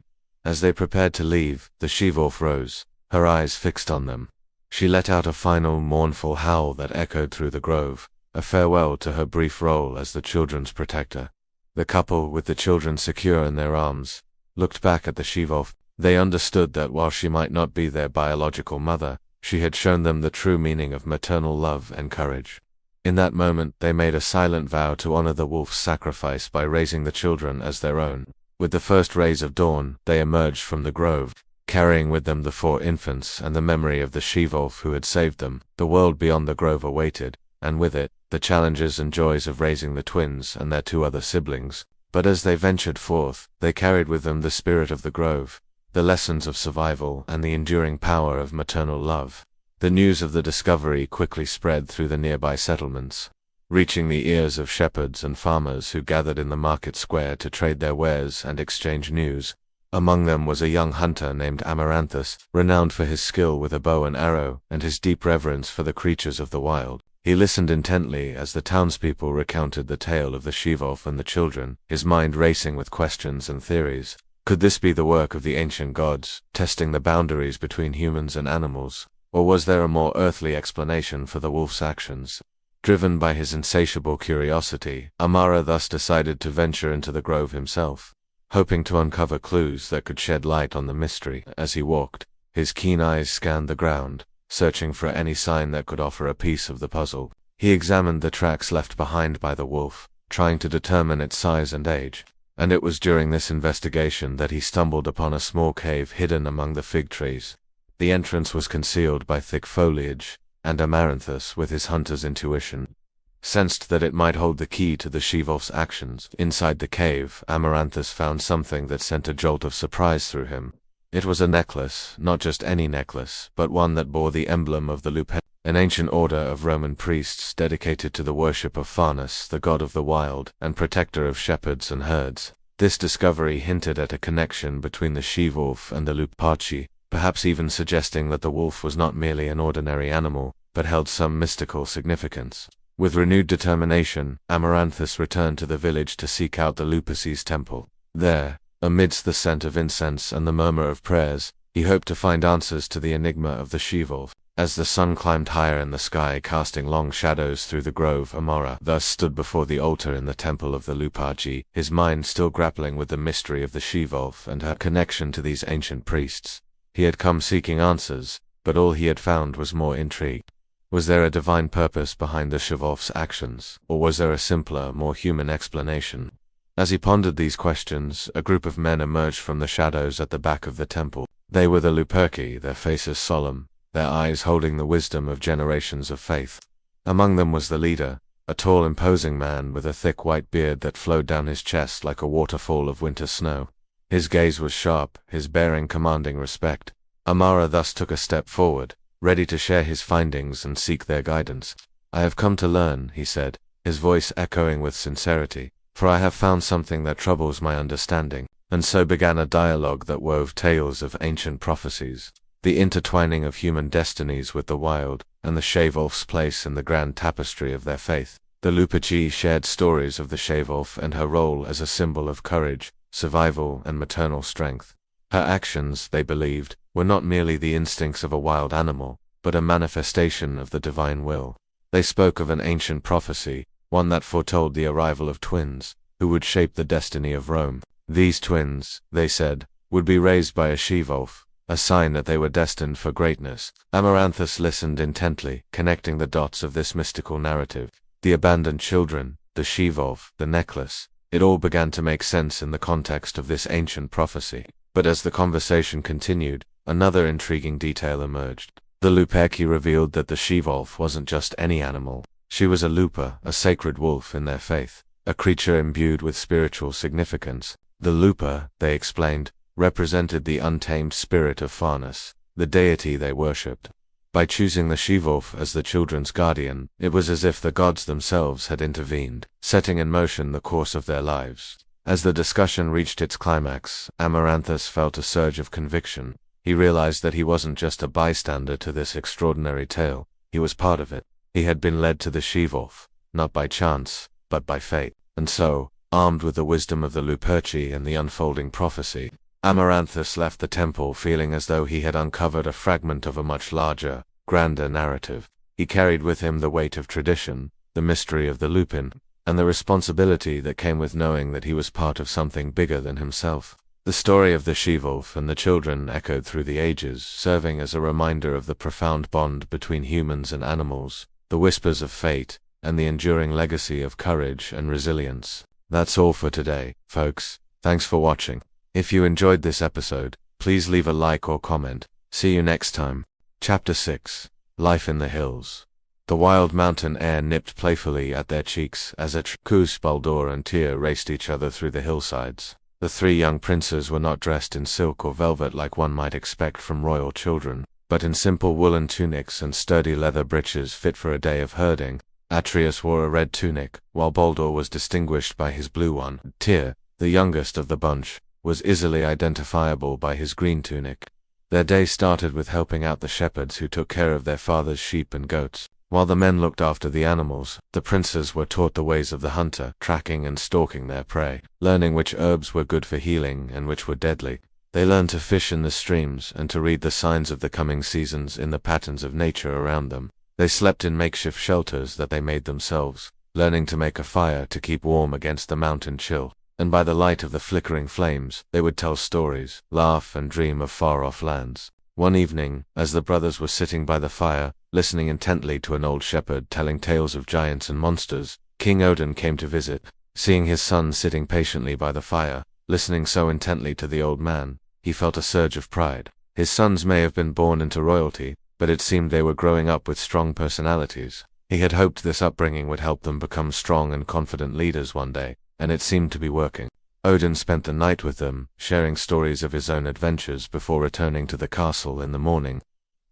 As they prepared to leave, the she-wolf rose, her eyes fixed on them. She let out a final mournful howl that echoed through the grove, a farewell to her brief role as the children's protector. The couple, with the children secure in their arms, looked back at the she-wolf. They understood that while she might not be their biological mother, she had shown them the true meaning of maternal love and courage. In that moment, they made a silent vow to honor the wolf's sacrifice by raising the children as their own. With the first rays of dawn, they emerged from the grove, carrying with them the 4 infants and the memory of the she-wolf who had saved them. The world beyond the grove awaited, and with it, the challenges and joys of raising the twins and their 2 other siblings. But as they ventured forth, they carried with them the spirit of the grove, the lessons of survival, and the enduring power of maternal love. The news of the discovery quickly spread through the nearby settlements, reaching the ears of shepherds and farmers who gathered in the market square to trade their wares and exchange news. Among them was a young hunter named Amaranthus, renowned for his skill with a bow and arrow and his deep reverence for the creatures of the wild. He listened intently as the townspeople recounted the tale of the she-wolf and the children, his mind racing with questions and theories. Could this be the work of the ancient gods, testing the boundaries between humans and animals? Or was there a more earthly explanation for the wolf's actions? Driven by his insatiable curiosity, Amara thus decided to venture into the grove himself, hoping to uncover clues that could shed light on the mystery. As he walked, his keen eyes scanned the ground, searching for any sign that could offer a piece of the puzzle. He examined the tracks left behind by the wolf, trying to determine its size and age. And it was during this investigation that he stumbled upon a small cave hidden among the fig trees. The entrance was concealed by thick foliage, and Amaranthus, with his hunter's intuition, sensed that it might hold the key to the she-wolf's actions. Inside the cave, Amaranthus found something that sent a jolt of surprise through him. It was a necklace, not just any necklace, but one that bore the emblem of the Luperci, an ancient order of Roman priests dedicated to the worship of Faunus, the god of the wild, and protector of shepherds and herds. This discovery hinted at a connection between the she-wolf and the Luperci, perhaps even suggesting that the wolf was not merely an ordinary animal, but held some mystical significance. With renewed determination, Amaranthus returned to the village to seek out the Luperci's temple. There, amidst the scent of incense and the murmur of prayers, he hoped to find answers to the enigma of the she-wolf. As the sun climbed higher in the sky, casting long shadows through the grove, Amara thus stood before the altar in the temple of the Luperci, his mind still grappling with the mystery of the she-wolf and her connection to these ancient priests. He had come seeking answers, but all he had found was more intrigue. Was there a divine purpose behind the she-wolf's actions, or was there a simpler, more human explanation? As he pondered these questions, a group of men emerged from the shadows at the back of the temple. They were the Luperci, their faces solemn, their eyes holding the wisdom of generations of faith. Among them was the leader, a tall, imposing man with a thick white beard that flowed down his chest like a waterfall of winter snow. His gaze was sharp, his bearing commanding respect. Amara thus took a step forward, ready to share his findings and seek their guidance. "I have come to learn," he said, his voice echoing with sincerity, "for I have found something that troubles my understanding." And so began a dialogue that wove tales of ancient prophecies, the intertwining of human destinies with the wild, and the she-wolf's place in the grand tapestry of their faith. The Luperci shared stories of the she-wolf and her role as a symbol of courage, survival, and maternal strength. Her actions, they believed, were not merely the instincts of a wild animal, but a manifestation of the divine will. They spoke of an ancient prophecy, one that foretold the arrival of twins, who would shape the destiny of Rome. These twins, they said, would be raised by a she-wolf, a sign that they were destined for greatness. Amaranthus listened intently, connecting the dots of this mystical narrative. The abandoned children, the she-wolf, the necklace. It all began to make sense in the context of this ancient prophecy. But as the conversation continued, another intriguing detail emerged. The Luperci revealed that the she-wolf wasn't just any animal. She was a luper, a sacred wolf in their faith, a creature imbued with spiritual significance. The luper, they explained, represented the untamed spirit of Farnus, the deity they worshipped. By choosing the she-wolf as the children's guardian, it was as if the gods themselves had intervened, setting in motion the course of their lives. As the discussion reached its climax, Amaranthus felt a surge of conviction. He realized that he wasn't just a bystander to this extraordinary tale, he was part of it. He had been led to the she-wolf, not by chance, but by fate. And so, armed with the wisdom of the Luperci and the unfolding prophecy, Amaranthus left the temple feeling as though he had uncovered a fragment of a much larger, grander narrative. He carried with him the weight of tradition, the mystery of the lupin, and the responsibility that came with knowing that he was part of something bigger than himself. The story of the she-wolf and the children echoed through the ages, serving as a reminder of the profound bond between humans and animals, the whispers of fate, and the enduring legacy of courage and resilience. That's all for today, folks. Thanks for watching. If you enjoyed this episode, please leave a like or comment. See you next time. Chapter 6. Life in the Hills. The wild mountain air nipped playfully at their cheeks as Atreus, Baldur and Tyr raced each other through the hillsides. The three young princes were not dressed in silk or velvet like one might expect from royal children, but in simple woolen tunics and sturdy leather breeches fit for a day of herding. Atreus wore a red tunic, while Baldur was distinguished by his blue one. Tyr, the youngest of the bunch, was easily identifiable by his green tunic. Their day started with helping out the shepherds who took care of their father's sheep and goats. While the men looked after the animals, the princes were taught the ways of the hunter, tracking and stalking their prey, learning which herbs were good for healing and which were deadly. They learned to fish in the streams and to read the signs of the coming seasons in the patterns of nature around them. They slept in makeshift shelters that they made themselves, learning to make a fire to keep warm against the mountain chill. And by the light of the flickering flames, they would tell stories, laugh and dream of far-off lands. One evening, as the brothers were sitting by the fire, listening intently to an old shepherd telling tales of giants and monsters, King Odin came to visit. Seeing his son sitting patiently by the fire, listening so intently to the old man, he felt a surge of pride. His sons may have been born into royalty, but it seemed they were growing up with strong personalities. He had hoped this upbringing would help them become strong and confident leaders one day, and it seemed to be working. Odin spent the night with them, sharing stories of his own adventures before returning to the castle in the morning.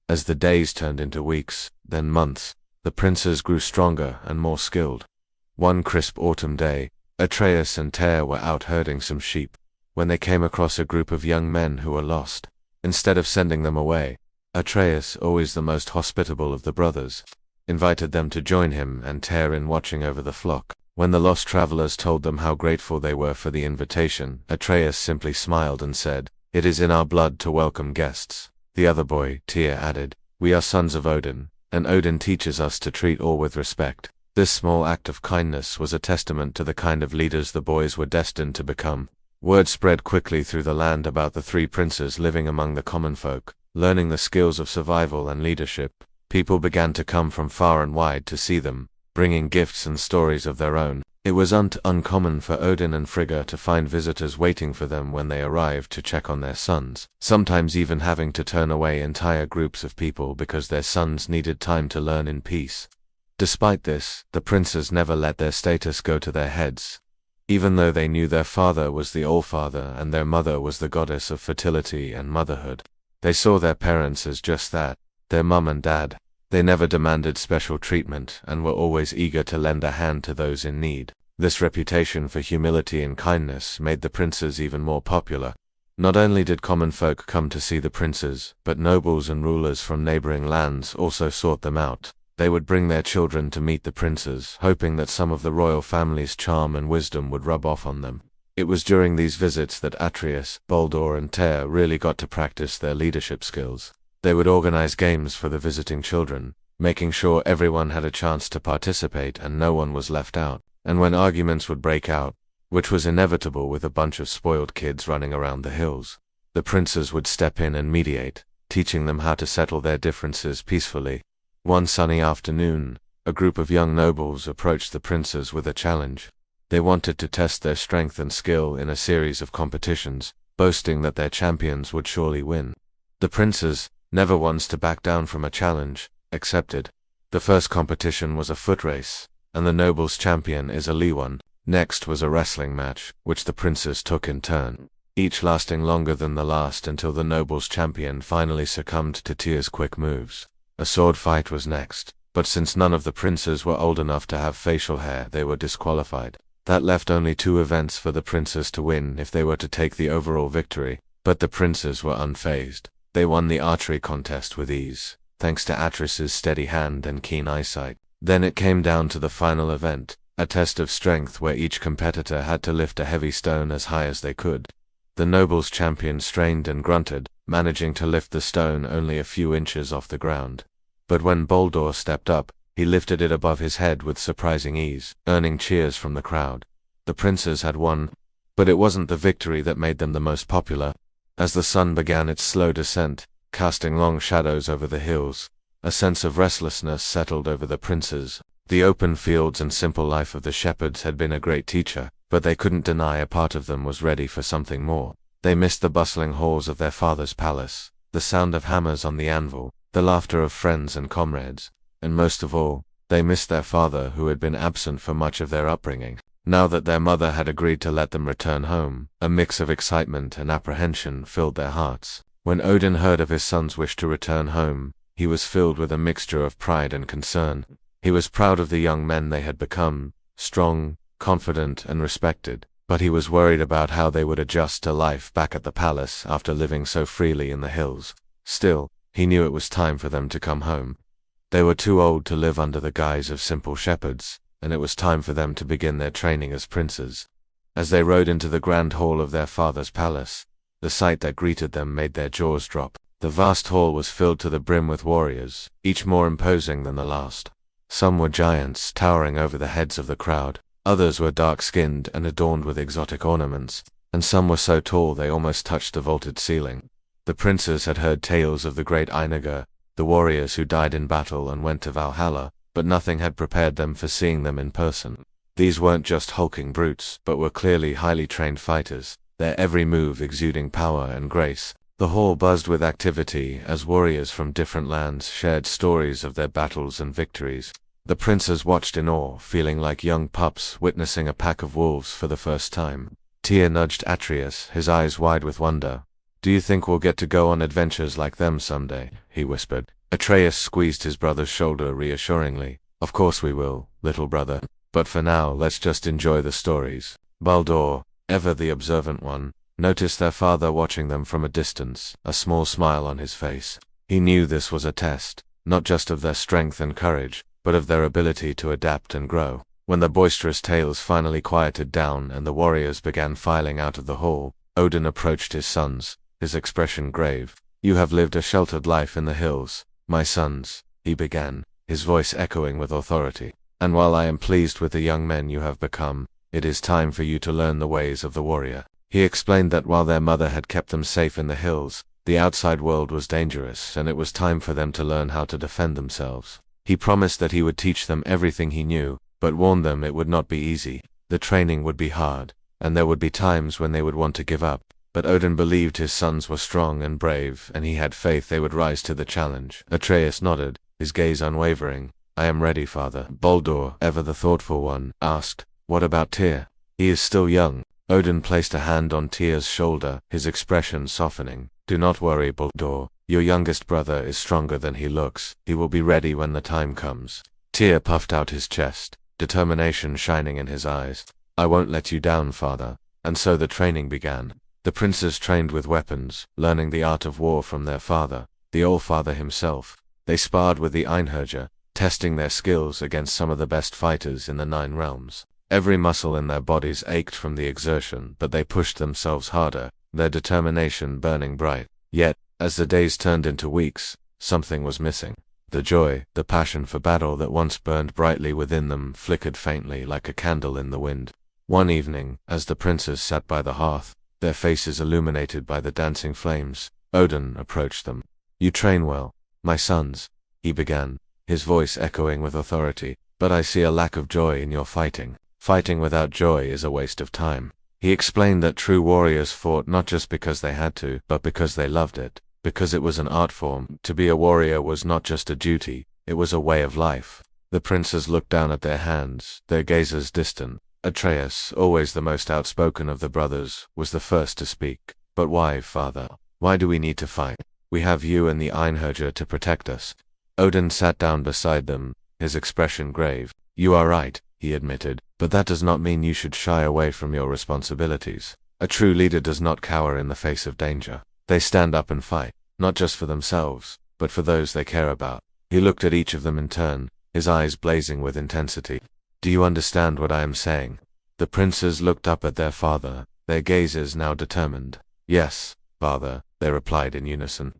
As the days turned into weeks, then months, the princes grew stronger and more skilled. One crisp autumn day, Atreus and Tyr were out herding some sheep, when they came across a group of young men who were lost. Instead of sending them away, Atreus, always the most hospitable of the brothers, invited them to join him and Tyr in watching over the flock. When the lost travelers told them how grateful they were for the invitation, Atreus simply smiled and said, "It is in our blood to welcome guests." The other boy, Tyr, added, "We are sons of Odin, and Odin teaches us to treat all with respect." This small act of kindness was a testament to the kind of leaders the boys were destined to become. Word spread quickly through the land about the three princes living among the common folk, learning the skills of survival and leadership. People began to come from far and wide to see them, bringing gifts and stories of their own. It was uncommon for Odin and Frigga to find visitors waiting for them when they arrived to check on their sons, sometimes even having to turn away entire groups of people because their sons needed time to learn in peace. Despite this, the princes never let their status go to their heads. Even though they knew their father was the Allfather and their mother was the goddess of fertility and motherhood, they saw their parents as just that, their mum and dad. They never demanded special treatment and were always eager to lend a hand to those in need. This reputation for humility and kindness made the princes even more popular. Not only did common folk come to see the princes, but nobles and rulers from neighboring lands also sought them out. They would bring their children to meet the princes, hoping that some of the royal family's charm and wisdom would rub off on them. It was during these visits that Atreus, Baldur and Tyr really got to practice their leadership skills. They would organize games for the visiting children, making sure everyone had a chance to participate and no one was left out. And when arguments would break out, which was inevitable with a bunch of spoiled kids running around the hills, the princes would step in and mediate, teaching them how to settle their differences peacefully. One sunny afternoon, a group of young nobles approached the princes with a challenge. They wanted to test their strength and skill in a series of competitions, boasting that their champions would surely win. The princes, never ones to back down from a challenge, accepted. The first competition was a foot race, and the nobles' champion is a Lee one. Next was a wrestling match, which the princes took in turn, each lasting longer than the last until the nobles' champion finally succumbed to Tyr's quick moves. A sword fight was next, but since none of the princes were old enough to have facial hair, they were disqualified. That left only 2 events for the princes to win if they were to take the overall victory, but the princes were unfazed. They won the archery contest with ease, thanks to Atris's steady hand and keen eyesight. Then it came down to the final event, a test of strength where each competitor had to lift a heavy stone as high as they could. The nobles' champion strained and grunted, managing to lift the stone only a few inches off the ground. But when Baldur stepped up, he lifted it above his head with surprising ease, earning cheers from the crowd. The princes had won, but it wasn't the victory that made them the most popular. As the sun began its slow descent, casting long shadows over the hills, a sense of restlessness settled over the princes. The open fields and simple life of the shepherds had been a great teacher, but they couldn't deny a part of them was ready for something more. They missed the bustling halls of their father's palace, the sound of hammers on the anvil, the laughter of friends and comrades, and most of all, they missed their father who had been absent for much of their upbringing. Now that their mother had agreed to let them return home, a mix of excitement and apprehension filled their hearts. When Odin heard of his son's wish to return home, he was filled with a mixture of pride and concern. He was proud of the young men they had become, strong, confident, and respected, but he was worried about how they would adjust to life back at the palace after living so freely in the hills. Still, he knew it was time for them to come home. They were too old to live under the guise of simple shepherds, and it was time for them to begin their training as princes. As they rode into the grand hall of their father's palace, the sight that greeted them made their jaws drop. The vast hall was filled to the brim with warriors, each more imposing than the last. Some were giants, towering over the heads of the crowd. Others were dark-skinned and adorned with exotic ornaments, and some were so tall they almost touched the vaulted ceiling. The princes had heard tales of the great Einarger, the warriors who died in battle and went to Valhalla, but nothing had prepared them for seeing them in person. These weren't just hulking brutes, but were clearly highly trained fighters, their every move exuding power and grace. The hall buzzed with activity as warriors from different lands shared stories of their battles and victories. The princes watched in awe, feeling like young pups witnessing a pack of wolves for the first time. Tyr nudged Atreus, his eyes wide with wonder. "Do you think we'll get to go on adventures like them someday?" he whispered. Atreus squeezed his brother's shoulder reassuringly. "Of course we will, little brother. But for now, let's just enjoy the stories." Baldur, ever the observant one, noticed their father watching them from a distance, a small smile on his face. He knew this was a test, not just of their strength and courage, but of their ability to adapt and grow. When the boisterous tales finally quieted down and the warriors began filing out of the hall, Odin approached his sons, his expression grave. "You have lived a sheltered life in the hills, my sons," he began, his voice echoing with authority. "And while I am pleased with the young men you have become, it is time for you to learn the ways of the warrior." He explained that while their mother had kept them safe in the hills, the outside world was dangerous and it was time for them to learn how to defend themselves. He promised that he would teach them everything he knew, but warned them it would not be easy. The training would be hard, and there would be times when they would want to give up. But Odin believed his sons were strong and brave, and he had faith they would rise to the challenge. Atreus nodded, his gaze unwavering. "I am ready, father." Baldur, ever the thoughtful one, asked, "What about Tyr? He is still young." Odin placed a hand on Tyr's shoulder, his expression softening. "Do not worry, Baldur. Your youngest brother is stronger than he looks. He will be ready when the time comes." Tyr puffed out his chest, determination shining in his eyes. "I won't let you down, father." And so the training began. The princes trained with weapons, learning the art of war from their father, the Allfather himself. They sparred with the Einherjar, testing their skills against some of the best fighters in the 9 realms. Every muscle in their bodies ached from the exertion, but they pushed themselves harder, their determination burning bright. Yet, as the days turned into weeks, something was missing. The joy, the passion for battle that once burned brightly within them flickered faintly like a candle in the wind. One evening, as the princes sat by the hearth, their faces illuminated by the dancing flames, Odin approached them. "You train well, my sons," he began, his voice echoing with authority. "But I see a lack of joy in your fighting. Fighting without joy is a waste of time." He explained that true warriors fought not just because they had to, but because they loved it, because it was an art form. To be a warrior was not just a duty, it was a way of life. The princes looked down at their hands, their gazes distant. Atreus, always the most outspoken of the brothers, was the first to speak. "But why, father? Why do we need to fight? We have you and the Einherjar to protect us." Odin sat down beside them, his expression grave. "You are right," he admitted, "but that does not mean you should shy away from your responsibilities. A true leader does not cower in the face of danger. They stand up and fight, not just for themselves, but for those they care about." He looked at each of them in turn, his eyes blazing with intensity. "Do you understand what I am saying?" The princes looked up at their father, their gazes now determined. "Yes, father," they replied in unison.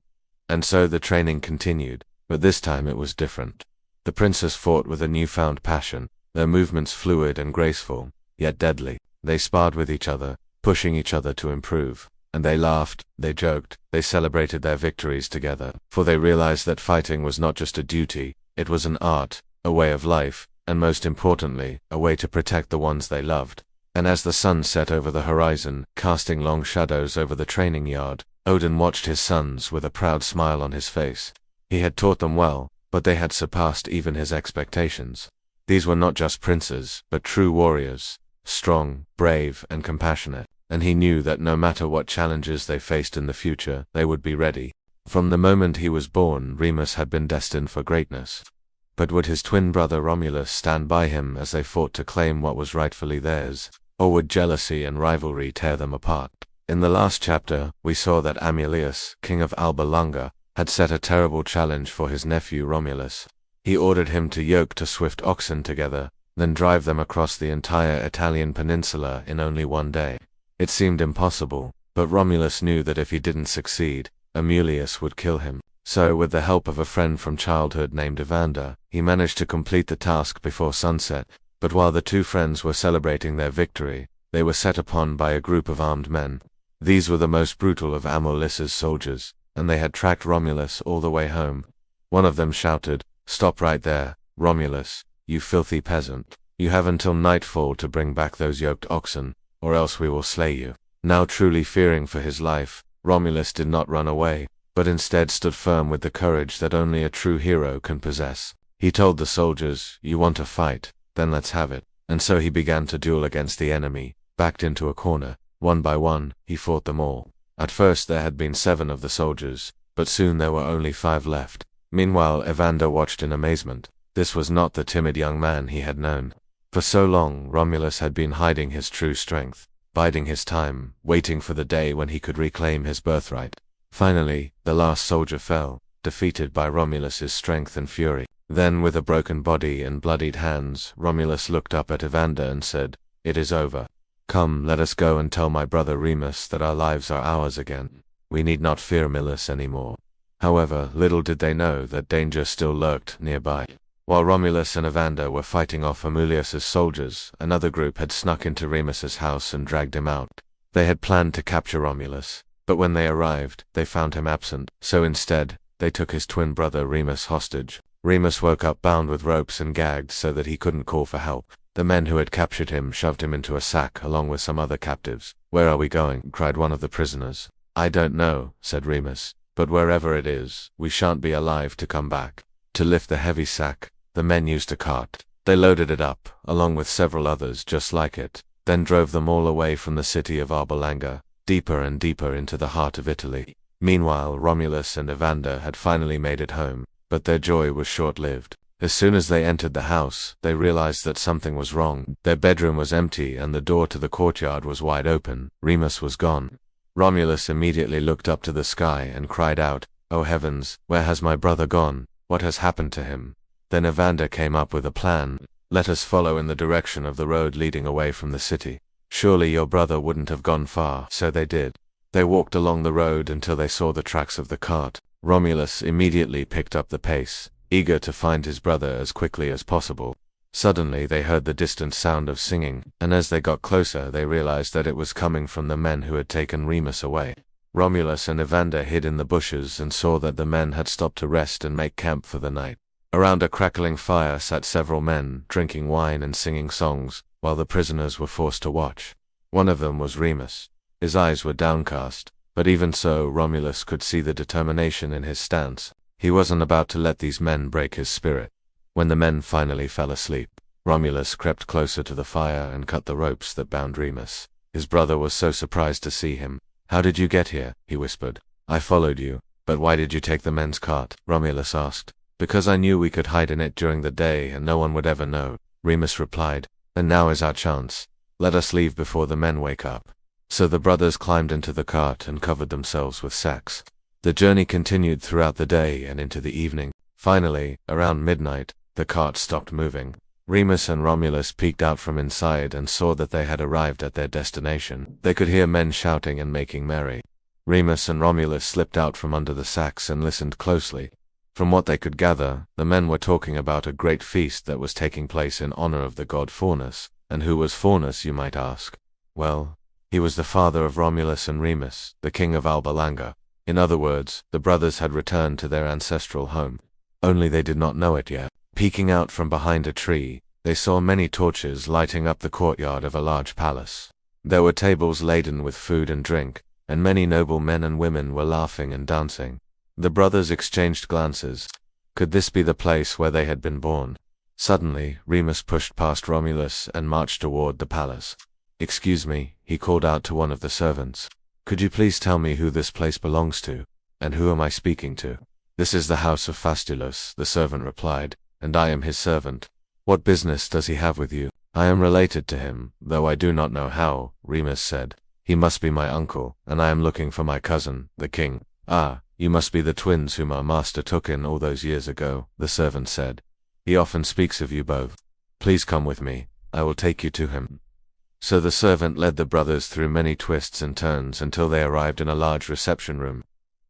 And so the training continued, but this time it was different. The princes fought with a newfound passion, their movements fluid and graceful, yet deadly. They sparred with each other, pushing each other to improve. And they laughed, they joked, they celebrated their victories together, for they realized that fighting was not just a duty, it was an art, a way of life, and most importantly, a way to protect the ones they loved. And as the sun set over the horizon, casting long shadows over the training yard, Odin watched his sons with a proud smile on his face. He had taught them well, but they had surpassed even his expectations. These were not just princes, but true warriors, strong, brave, and compassionate. And he knew that no matter what challenges they faced in the future, they would be ready. From the moment he was born, Remus had been destined for greatness. But would his twin brother Romulus stand by him as they fought to claim what was rightfully theirs? Or would jealousy and rivalry tear them apart? In the last chapter, we saw that Amulius, king of Alba Longa, had set a terrible challenge for his nephew Romulus. He ordered him to yoke two swift oxen together, then drive them across the entire Italian peninsula in only one day. It seemed impossible, but Romulus knew that if he didn't succeed, Amulius would kill him. So, with the help of a friend from childhood named Evander, he managed to complete the task before sunset. But while the two friends were celebrating their victory, they were set upon by a group of armed men. These were the most brutal of Amulius's soldiers, and they had tracked Romulus all the way home. One of them shouted, "Stop right there, Romulus, you filthy peasant. You have until nightfall to bring back those yoked oxen, or else we will slay you." Now truly fearing for his life, Romulus did not run away, but instead stood firm with the courage that only a true hero can possess. He told the soldiers, "You want to fight? Then let's have it." And so he began to duel against the enemy, backed into a corner. One by one, he fought them all. At first there had been 7 of the soldiers, but soon there were only 5 left. Meanwhile, Evander watched in amazement. This was not the timid young man he had known. For so long, Romulus had been hiding his true strength, biding his time, waiting for the day when he could reclaim his birthright. Finally, the last soldier fell, defeated by Romulus's strength and fury. Then, with a broken body and bloodied hands, Romulus looked up at Evander and said, "It is over. Come, let us go and tell my brother Remus that our lives are ours again. We need not fear Romulus anymore." However, little did they know that danger still lurked nearby. While Romulus and Evander were fighting off Amulius's soldiers, another group had snuck into Remus's house and dragged him out. They had planned to capture Romulus, but when they arrived, they found him absent. So instead, they took his twin brother Remus hostage. Remus woke up bound with ropes and gagged so that he couldn't call for help. The men who had captured him shoved him into a sack along with some other captives. "Where are we going?" cried one of the prisoners. "I don't know," said Remus, "but wherever it is, we shan't be alive to come back." To lift the heavy sack, the men used a cart. They loaded it up, along with several others just like it, then drove them all away from the city of Alba, deeper and deeper into the heart of Italy. Meanwhile, Romulus and Evander had finally made it home, but their joy was short-lived. As soon as they entered the house, they realized that something was wrong. Their bedroom was empty and the door to the courtyard was wide open. Remus was gone. Romulus immediately looked up to the sky and cried out, "Oh heavens, where has my brother gone? What has happened to him?" Then Evander came up with a plan. "Let us follow in the direction of the road leading away from the city. Surely your brother wouldn't have gone far." So they did. They walked along the road until they saw the tracks of the cart. Romulus immediately picked up the pace, eager to find his brother as quickly as possible. Suddenly they heard the distant sound of singing, and as they got closer they realized that it was coming from the men who had taken Remus away. Romulus and Evander hid in the bushes and saw that the men had stopped to rest and make camp for the night. Around a crackling fire sat several men, drinking wine and singing songs, while the prisoners were forced to watch. One of them was Remus. His eyes were downcast, but even so Romulus could see the determination in his stance. He wasn't about to let these men break his spirit. When the men finally fell asleep, Romulus crept closer to the fire and cut the ropes that bound Remus. His brother was so surprised to see him. "How did you get here?" he whispered. "I followed you, but why did you take the men's cart?" Romulus asked. "Because I knew we could hide in it during the day and no one would ever know," Remus replied. "And now is our chance. Let us leave before the men wake up." So the brothers climbed into the cart and covered themselves with sacks. The journey continued throughout the day and into the evening. Finally, around midnight, the cart stopped moving. Remus and Romulus peeked out from inside and saw that they had arrived at their destination. They could hear men shouting and making merry. Remus and Romulus slipped out from under the sacks and listened closely. From what they could gather, the men were talking about a great feast that was taking place in honor of the god Faunus. And who was Faunus, you might ask? Well, he was the father of Romulus and Remus, the king of Alba Longa. In other words, the brothers had returned to their ancestral home. Only they did not know it yet. Peeking out from behind a tree, they saw many torches lighting up the courtyard of a large palace. There were tables laden with food and drink, and many noble men and women were laughing and dancing. The brothers exchanged glances. Could this be the place where they had been born? Suddenly, Remus pushed past Romulus and marched toward the palace. "Excuse me," he called out to one of the servants. "Could you please tell me who this place belongs to? And who am I speaking to?" "This is the house of Faustulus," the servant replied, "and I am his servant." "What business does he have with you?" "I am related to him, though I do not know how," Remus said. "He must be my uncle, and I am looking for my cousin, the king." "Ah, you must be the twins whom our master took in all those years ago," the servant said. "He often speaks of you both. Please come with me. I will take you to him." So the servant led the brothers through many twists and turns until they arrived in a large reception room.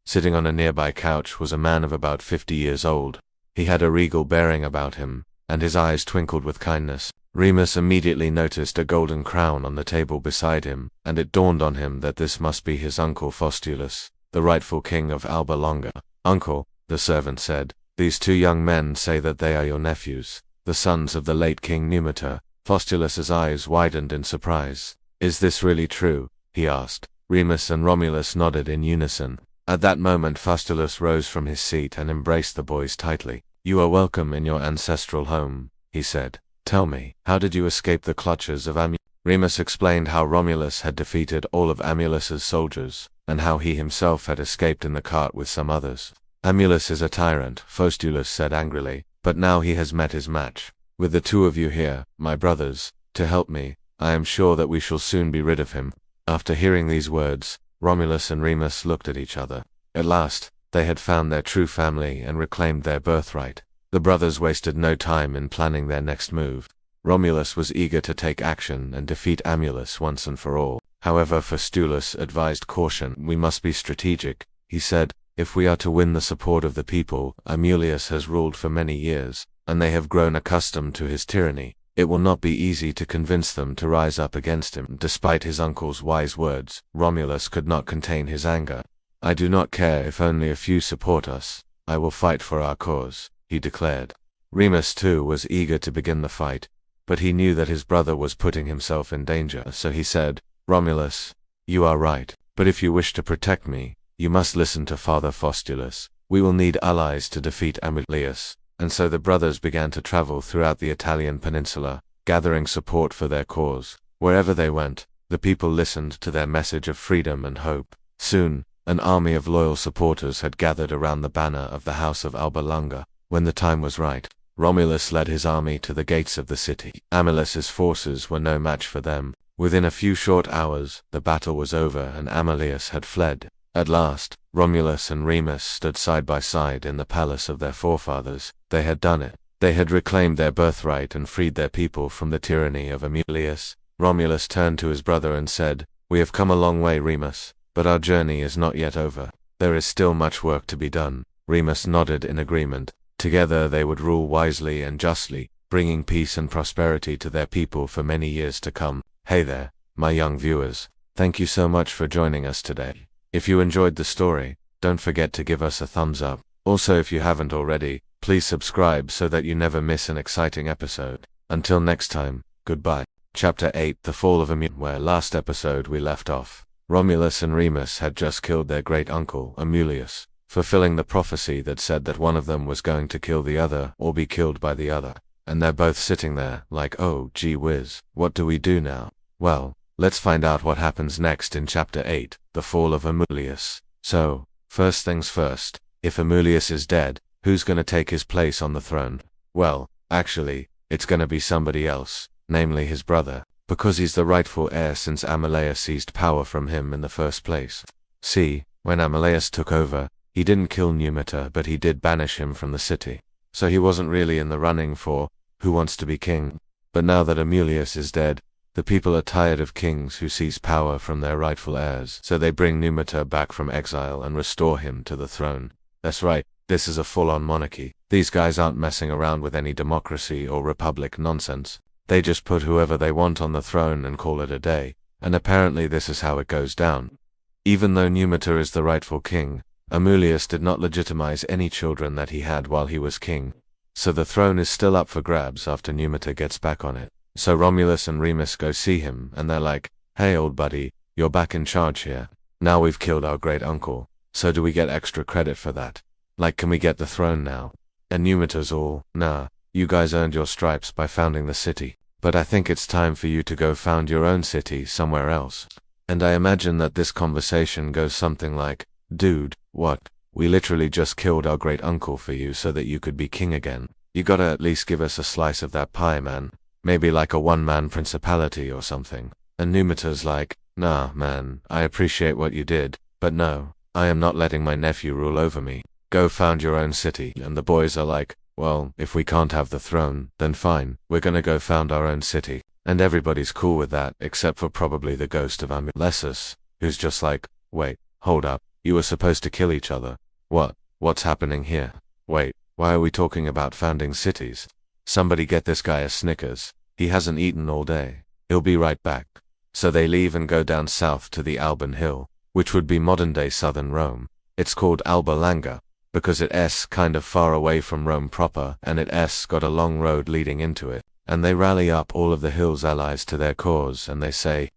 Sitting on a nearby couch was a man of about 50 years old. He had a regal bearing about him, and his eyes twinkled with kindness. Remus immediately noticed a golden crown on the table beside him, and it dawned on him that this must be his uncle Faustulus, the rightful king of Alba Longa. "Uncle," the servant said, "these two young men say that they are your nephews, the sons of the late King Numitor." Faustulus's eyes widened in surprise. "Is this really true?" he asked. Remus and Romulus nodded in unison. At that moment Faustulus rose from his seat and embraced the boys tightly. "You are welcome in your ancestral home," he said. "Tell me, how did you escape the clutches of Amulius?" Remus explained how Romulus had defeated all of Amulius's soldiers, and how he himself had escaped in the cart with some others. "Amulius is a tyrant," Faustulus said angrily, "but now he has met his match. With the two of you here, my brothers, to help me, I am sure that we shall soon be rid of him." After hearing these words, Romulus and Remus looked at each other. At last, they had found their true family and reclaimed their birthright. The brothers wasted no time in planning their next move. Romulus was eager to take action and defeat Amulius once and for all. However, Faustulus advised caution. "We must be strategic," he said. "If we are to win the support of the people, Amulius has ruled for many years, and they have grown accustomed to his tyranny. It will not be easy to convince them to rise up against him." Despite his uncle's wise words, Romulus could not contain his anger. "I do not care if only a few support us. I will fight for our cause," he declared. Remus too was eager to begin the fight, but he knew that his brother was putting himself in danger, so he said, "Romulus, you are right, but if you wish to protect me, you must listen to Father Faustulus. We will need allies to defeat Amulius." And so the brothers began to travel throughout the Italian peninsula, gathering support for their cause. Wherever they went, the people listened to their message of freedom and hope. Soon, an army of loyal supporters had gathered around the banner of the House of Alba Longa. When the time was right, Romulus led his army to the gates of the city. Amulius's forces were no match for them. Within a few short hours, the battle was over and Amulius had fled. At last, Romulus and Remus stood side by side in the palace of their forefathers. They had done it. They had reclaimed their birthright and freed their people from the tyranny of Amulius. Romulus turned to his brother and said, "We have come a long way, Remus, but our journey is not yet over. There is still much work to be done." Remus nodded in agreement. Together they would rule wisely and justly, bringing peace and prosperity to their people for many years to come. Hey there, my young viewers. Thank you so much for joining us today. If you enjoyed the story, don't forget to give us a thumbs up. Also, if you haven't already, Please subscribe so that you never miss an exciting episode. Until next time, goodbye. Chapter 8: The Fall of Amulius. Where last episode we left off, Romulus and Remus had just killed their great-uncle, Amulius, fulfilling the prophecy that said that one of them was going to kill the other or be killed by the other. And they're both sitting there, like, oh, gee whiz, what do we do now? Well, let's find out what happens next in Chapter 8, The Fall of Amulius. So, first things first, if Amulius is dead, who's gonna take his place on the throne? Well, actually, it's gonna be somebody else, namely his brother, because he's the rightful heir since Amulius seized power from him in the first place. See, when Amulius took over, he didn't kill Numitor, but he did banish him from the city. So he wasn't really in the running for who wants to be king. But now that Amulius is dead, the people are tired of kings who seize power from their rightful heirs, so they bring Numitor back from exile and restore him to the throne. That's right, this is a full-on monarchy. These guys aren't messing around with any democracy or republic nonsense. They just put whoever they want on the throne and call it a day, and apparently this is how it goes down. Even though Numitor is the rightful king, Amulius did not legitimize any children that he had while he was king. So the throne is still up for grabs after Numitor gets back on it. So Romulus and Remus go see him, and they're like, hey old buddy, you're back in charge here. Now we've killed our great-uncle, so do we get extra credit for that? Like, can we get the throne now? And Numitor's all, nah, you guys earned your stripes by founding the city, but I think it's time for you to go found your own city somewhere else. And I imagine that this conversation goes something like, dude, what? We literally just killed our great-uncle for you so that you could be king again. You gotta at least give us a slice of that pie, man. Maybe like a one-man principality or something. And Numitor's like, nah, man, I appreciate what you did, but no, I am not letting my nephew rule over me. Go found your own city. And the boys are like, well, if we can't have the throne, then fine, we're gonna go found our own city. And everybody's cool with that, except for probably the ghost of Amulius, who's just like, wait, hold up, you were supposed to kill each other. What's happening here? Wait, why are we talking about founding cities? Somebody get this guy a Snickers. He hasn't eaten all day. He'll be right back. So they leave and go down south to the Alban Hill, which would be modern-day southern Rome. It's called Alba Longa, because it's kind of far away from Rome proper, and it's got a long road leading into it. And they rally up all of the hill's allies to their cause, and they say,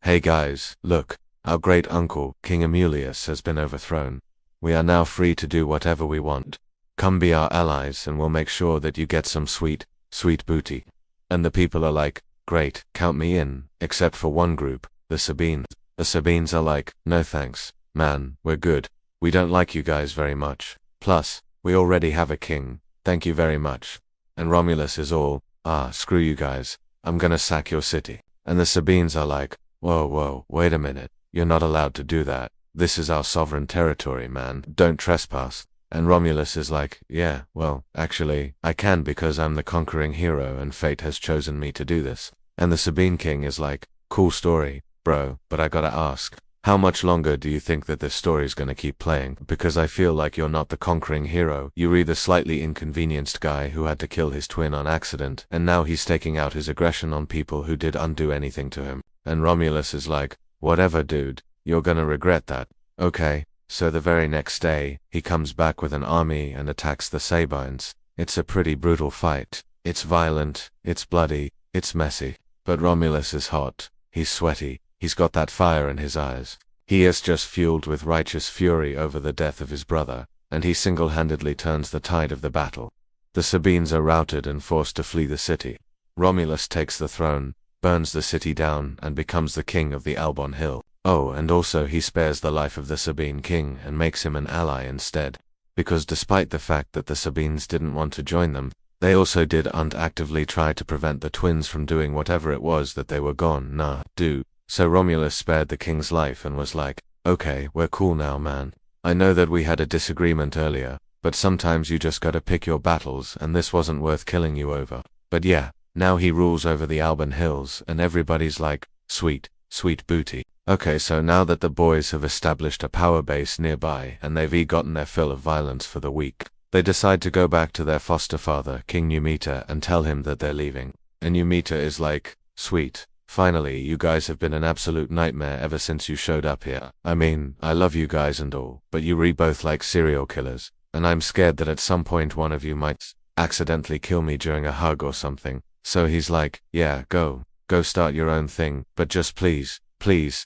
hey guys, look, our great-uncle, King Amulius, has been overthrown. We are now free to do whatever we want. Come be our allies and we'll make sure that you get some sweet, sweet booty. And the people are like, great, count me in, except for one group, the Sabines. The Sabines are like, no thanks, man, we're good. We don't like you guys very much. Plus, we already have a king, thank you very much. And Romulus is all, screw you guys, I'm gonna sack your city. And the Sabines are like, whoa, wait a minute, you're not allowed to do that. This is our sovereign territory, man, don't trespass. And Romulus is like, yeah, well, actually, I can because I'm the conquering hero and fate has chosen me to do this. And the Sabine king is like, cool story, bro, but I gotta ask, how much longer do you think that this story's gonna keep playing? Because I feel like you're not the conquering hero, you're the slightly inconvenienced guy who had to kill his twin on accident, and now he's taking out his aggression on people who did undo anything to him. And Romulus is like, whatever dude, you're gonna regret that. Okay. So the very next day, he comes back with an army and attacks the Sabines. It's a pretty brutal fight. It's violent, it's bloody, it's messy. But Romulus is hot, he's sweaty, he's got that fire in his eyes. He is just fueled with righteous fury over the death of his brother, and he single-handedly turns the tide of the battle. The Sabines are routed and forced to flee the city. Romulus takes the throne, burns the city down, and becomes the king of the Alban Hill. Oh, and also he spares the life of the Sabine king and makes him an ally instead. Because despite the fact that the Sabines didn't want to join them, they also didn't actively try to prevent the twins from doing whatever it was that they were gonna do. So Romulus spared the king's life and was like, okay, we're cool now, man. I know that we had a disagreement earlier, but sometimes you just gotta pick your battles and this wasn't worth killing you over. But yeah, now he rules over the Alban Hills and everybody's like, sweet, sweet booty. Okay, so now that the boys have established a power base nearby and they've gotten their fill of violence for the week, they decide to go back to their foster father, King Numitor, and tell him that they're leaving. And Numitor is like, sweet, finally, you guys have been an absolute nightmare ever since you showed up here. I mean, I love you guys and all, but you both like serial killers. and I'm scared that at some point one of you might accidentally kill me during a hug or something. So he's like, yeah, go start your own thing, but just please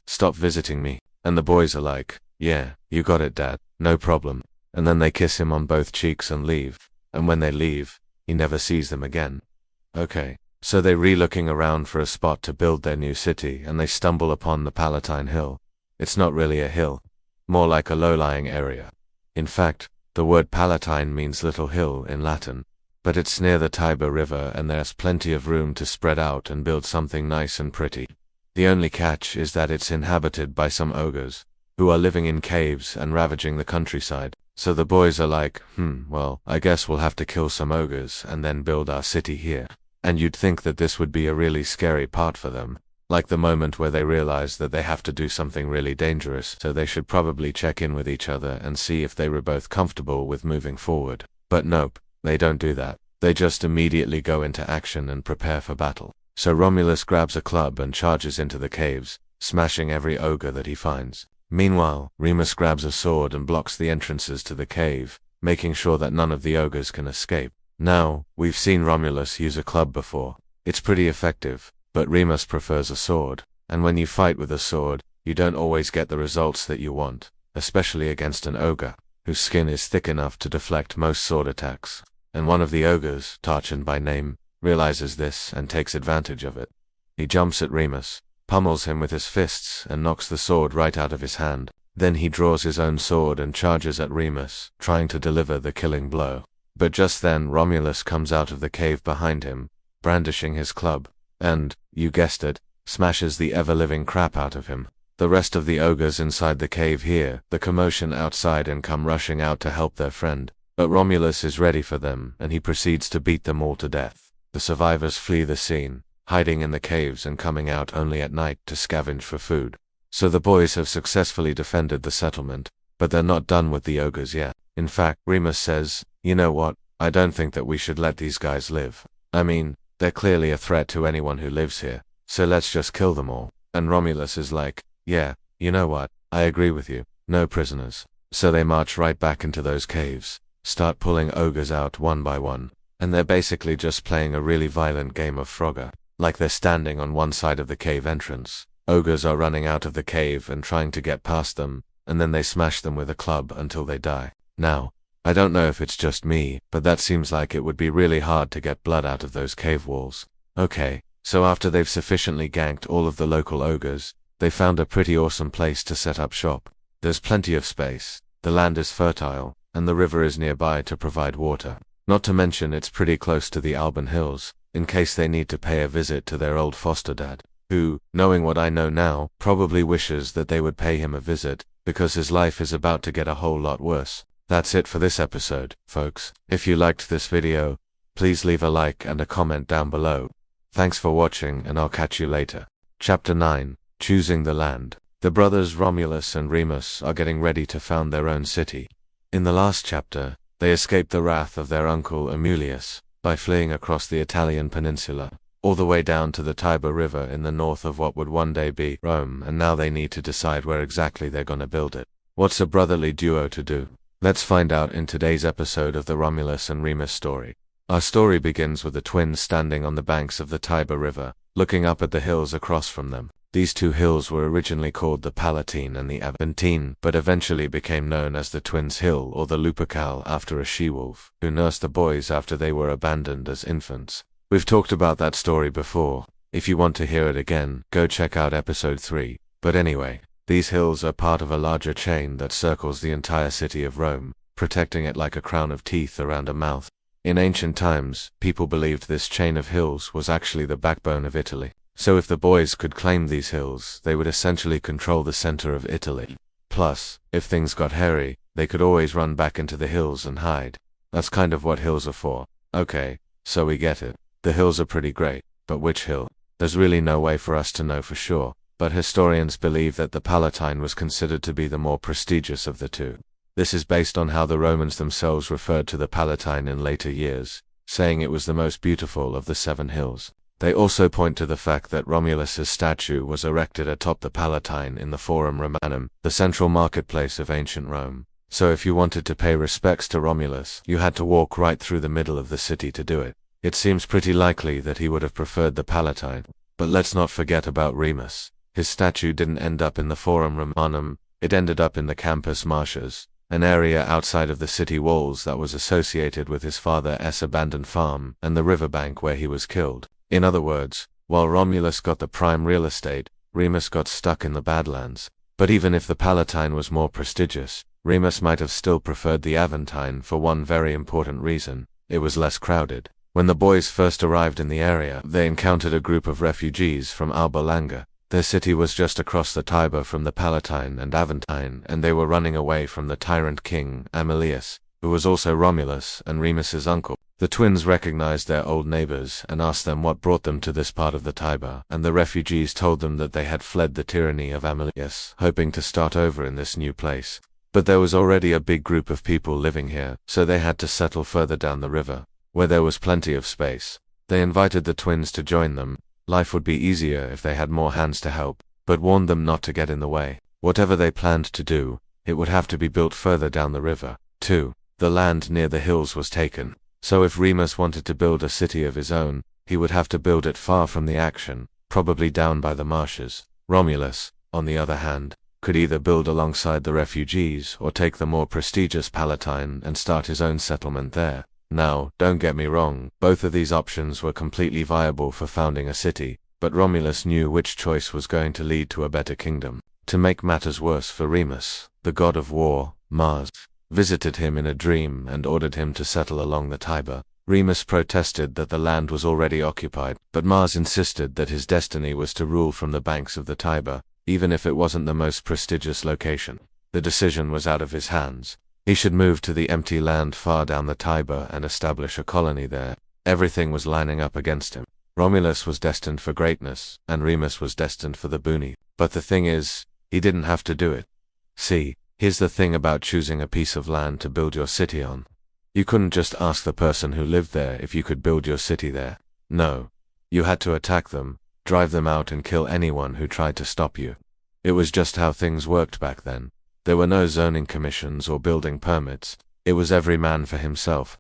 stop visiting me. And the boys are like, yeah, you got it, Dad, no problem. And then they kiss him on both cheeks and leave. And when they leave, he never sees them again. Okay, so they're re-looking around for a spot to build their new city, and they stumble upon the Palatine Hill. It's not really a hill, more like a low-lying area. In fact, the word Palatine means little hill in Latin, but it's near the Tiber River and there's plenty of room to spread out and build something nice and pretty. The only catch is that it's inhabited by some ogres, who are living in caves and ravaging the countryside. So the boys are like, well, I guess we'll have to kill some ogres and then build our city here. And you'd think that this would be a really scary part for them, like the moment where they realize that they have to do something really dangerous, so they should probably check in with each other and see if they were both comfortable with moving forward. But nope, they don't do that. They just immediately go into action and prepare for battle. So Romulus grabs a club and charges into the caves, smashing every ogre that he finds. Meanwhile, Remus grabs a sword and blocks the entrances to the cave, making sure that none of the ogres can escape. Now, we've seen Romulus use a club before. It's pretty effective, but Remus prefers a sword, and when you fight with a sword, you don't always get the results that you want, especially against an ogre, whose skin is thick enough to deflect most sword attacks. And one of the ogres, Tarchon by name, realizes this and takes advantage of it. He jumps at Remus, pummels him with his fists and knocks the sword right out of his hand. Then he draws his own sword and charges at Remus, trying to deliver the killing blow. But just then Romulus comes out of the cave behind him, brandishing his club, and, you guessed it, smashes the ever-living crap out of him. The rest of the ogres inside the cave hear the commotion outside and come rushing out to help their friend. But Romulus is ready for them, and he proceeds to beat them all to death. The survivors flee the scene, hiding in the caves and coming out only at night to scavenge for food. So the boys have successfully defended the settlement, but they're not done with the ogres yet. In fact, Remus says, you know what, I don't think that we should let these guys live. I mean, they're clearly a threat to anyone who lives here, so let's just kill them all. And Romulus is like, yeah, you know what, I agree with you, no prisoners. So they march right back into those caves, start pulling ogres out one by one, and they're basically just playing a really violent game of Frogger. Like they're standing on one side of the cave entrance. Ogres are running out of the cave and trying to get past them, and then they smash them with a club until they die. Now, I don't know if it's just me, but that seems like it would be really hard to get blood out of those cave walls. Okay, so after they've sufficiently ganked all of the local ogres, they found a pretty awesome place to set up shop. There's plenty of space, the land is fertile, and the river is nearby to provide water. Not to mention it's pretty close to the Alban Hills, in case they need to pay a visit to their old foster dad, who, knowing what I know now, probably wishes that they would pay him a visit, because his life is about to get a whole lot worse. That's it for this episode, folks. If you liked this video, please leave a like and a comment down below. Thanks for watching, and I'll catch you later. Chapter 9, Choosing the Land. The brothers Romulus and Remus are getting ready to found their own city. In the last chapter, they escaped the wrath of their uncle Amulius by fleeing across the Italian peninsula, all the way down to the Tiber River in the north of what would one day be Rome, and now they need to decide where exactly they're gonna build it. What's a brotherly duo to do? Let's find out in today's episode of the Romulus and Remus story. Our story begins with the twins standing on the banks of the Tiber River, looking up at the hills across from them. These two hills were originally called the Palatine and the Aventine, but eventually became known as the Twins' Hill or the Lupercal after a she-wolf, who nursed the boys after they were abandoned as infants. We've talked about that story before. If you want to hear it again, go check out episode 3. But anyway, these hills are part of a larger chain that circles the entire city of Rome, protecting it like a crown of teeth around a mouth. In ancient times, people believed this chain of hills was actually the backbone of Italy. So if the boys could claim these hills, they would essentially control the center of Italy. Plus, if things got hairy, they could always run back into the hills and hide. That's kind of what hills are for. Okay, so we get it. The hills are pretty great, but which hill? There's really no way for us to know for sure, but historians believe that the Palatine was considered to be the more prestigious of the two. This is based on how the Romans themselves referred to the Palatine in later years, saying it was the most beautiful of the 7 hills. They also point to the fact that Romulus's statue was erected atop the Palatine in the Forum Romanum, the central marketplace of ancient Rome. so if you wanted to pay respects to Romulus, you had to walk right through the middle of the city to do it. It seems pretty likely that he would have preferred the Palatine. But let's not forget about Remus. His statue didn't end up in the Forum Romanum, it ended up in the Campus Martius, an area outside of the city walls that was associated with his father's abandoned farm and the riverbank where he was killed. In other words, while Romulus got the prime real estate, Remus got stuck in the Badlands. But even if the Palatine was more prestigious, Remus might have still preferred the Aventine for one very important reason: it was less crowded. When the boys first arrived in the area, they encountered a group of refugees from Alba Longa. Their city was just across the Tiber from the Palatine and Aventine, and they were running away from the tyrant king, Amulius, who was also Romulus and Remus's uncle. The twins recognized their old neighbors and asked them what brought them to this part of the Tiber, and the refugees told them that they had fled the tyranny of Amulius, hoping to start over in this new place. But there was already a big group of people living here, so they had to settle further down the river, where there was plenty of space. They invited the twins to join them. Life would be easier if they had more hands to help, but warned them not to get in the way. Whatever they planned to do, it would have to be built further down the river, too. The land near the hills was taken, so if Remus wanted to build a city of his own, he would have to build it far from the action, probably down by the marshes. Romulus, on the other hand, could either build alongside the refugees or take the more prestigious Palatine and start his own settlement there. Now, don't get me wrong, both of these options were completely viable for founding a city, but Romulus knew which choice was going to lead to a better kingdom. To make matters worse for Remus, the god of war, Mars, visited him in a dream and ordered him to settle along the Tiber. Remus protested that the land was already occupied, but Mars insisted that his destiny was to rule from the banks of the Tiber, even if it wasn't the most prestigious location. The decision was out of his hands. He should move to the empty land far down the Tiber and establish a colony there. Everything was lining up against him. Romulus was destined for greatness, and Remus was destined for the boony. But the thing is, he didn't have to do it. See, here's the thing about choosing a piece of land to build your city on. You couldn't just ask the person who lived there if you could build your city there. No. You had to attack them, drive them out and kill anyone who tried to stop you. It was just how things worked back then. There were no zoning commissions or building permits. It was every man for himself.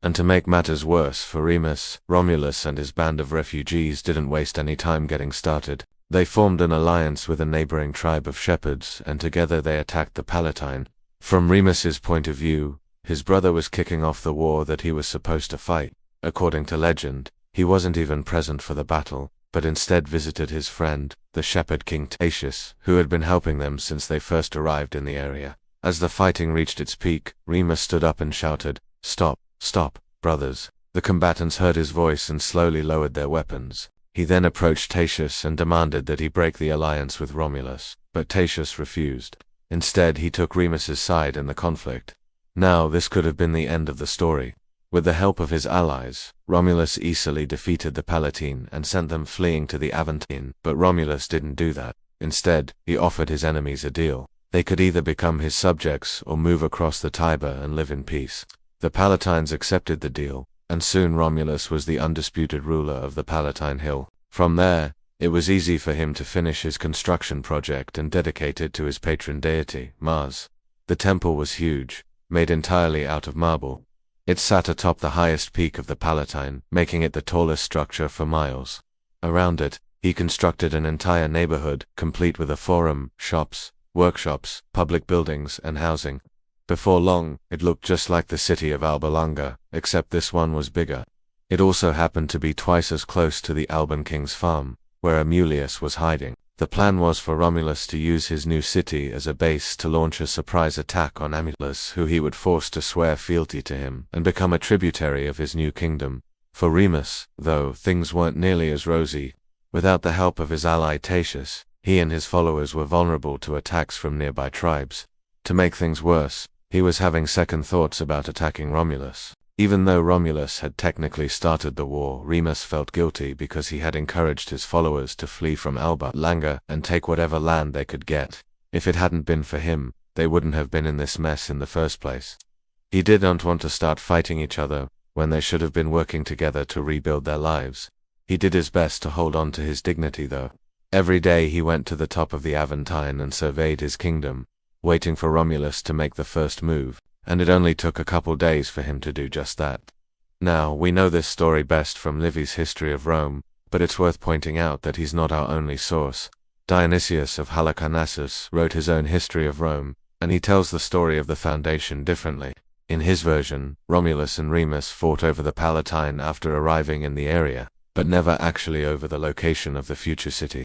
And to make matters worse for Remus, Romulus and his band of refugees didn't waste any time getting started. They formed an alliance with a neighboring tribe of shepherds, and together they attacked the Palatine. From Remus's point of view, his brother was kicking off the war that he was supposed to fight. According to legend, he wasn't even present for the battle, but instead visited his friend, the shepherd king Tatius, who had been helping them since they first arrived in the area. As the fighting reached its peak, Remus stood up and shouted, "Stop, stop, brothers." The combatants heard his voice and slowly lowered their weapons. He then approached Tatius and demanded that he break the alliance with Romulus, but Tatius refused. Instead, he took Remus's side in the conflict. Now, this could have been the end of the story. With the help of his allies, Romulus easily defeated the Palatine and sent them fleeing to the Aventine, but Romulus didn't do that. Instead, he offered his enemies a deal. They could either become his subjects or move across the Tiber and live in peace. The Palatines accepted the deal, and soon Romulus was the undisputed ruler of the Palatine Hill. From there, it was easy for him to finish his construction project and dedicate it to his patron deity, Mars. The temple was huge, made entirely out of marble. It sat atop the highest peak of the Palatine, making it the tallest structure for miles. Around it, he constructed an entire neighborhood, complete with a forum, shops, workshops, public buildings, and housing. Before long, it looked just like the city of Alba Longa, except this one was bigger. It also happened to be twice as close to the Alban king's farm, where Amulius was hiding. The plan was for Romulus to use his new city as a base to launch a surprise attack on Amulius, who he would force to swear fealty to him and become a tributary of his new kingdom. For Remus, though, things weren't nearly as rosy. Without the help of his ally Tatius, he and his followers were vulnerable to attacks from nearby tribes. To make things worse, he was having second thoughts about attacking Romulus. Even though Romulus had technically started the war, Remus felt guilty because he had encouraged his followers to flee from Alba Longa and take whatever land they could get. If it hadn't been for him, they wouldn't have been in this mess in the first place. He didn't want to start fighting each other when they should have been working together to rebuild their lives. He did his best to hold on to his dignity though. Every day he went to the top of the Aventine and surveyed his kingdom. waiting for Romulus to make the first move, and it only took a couple days for him to do just that. Now, we know this story best from Livy's History of Rome, but it's worth pointing out that he's not our only source. Dionysius of Halicarnassus wrote his own History of Rome, and he tells the story of the foundation differently. In his version, Romulus and Remus fought over the Palatine after arriving in the area, but never actually over the location of the future city.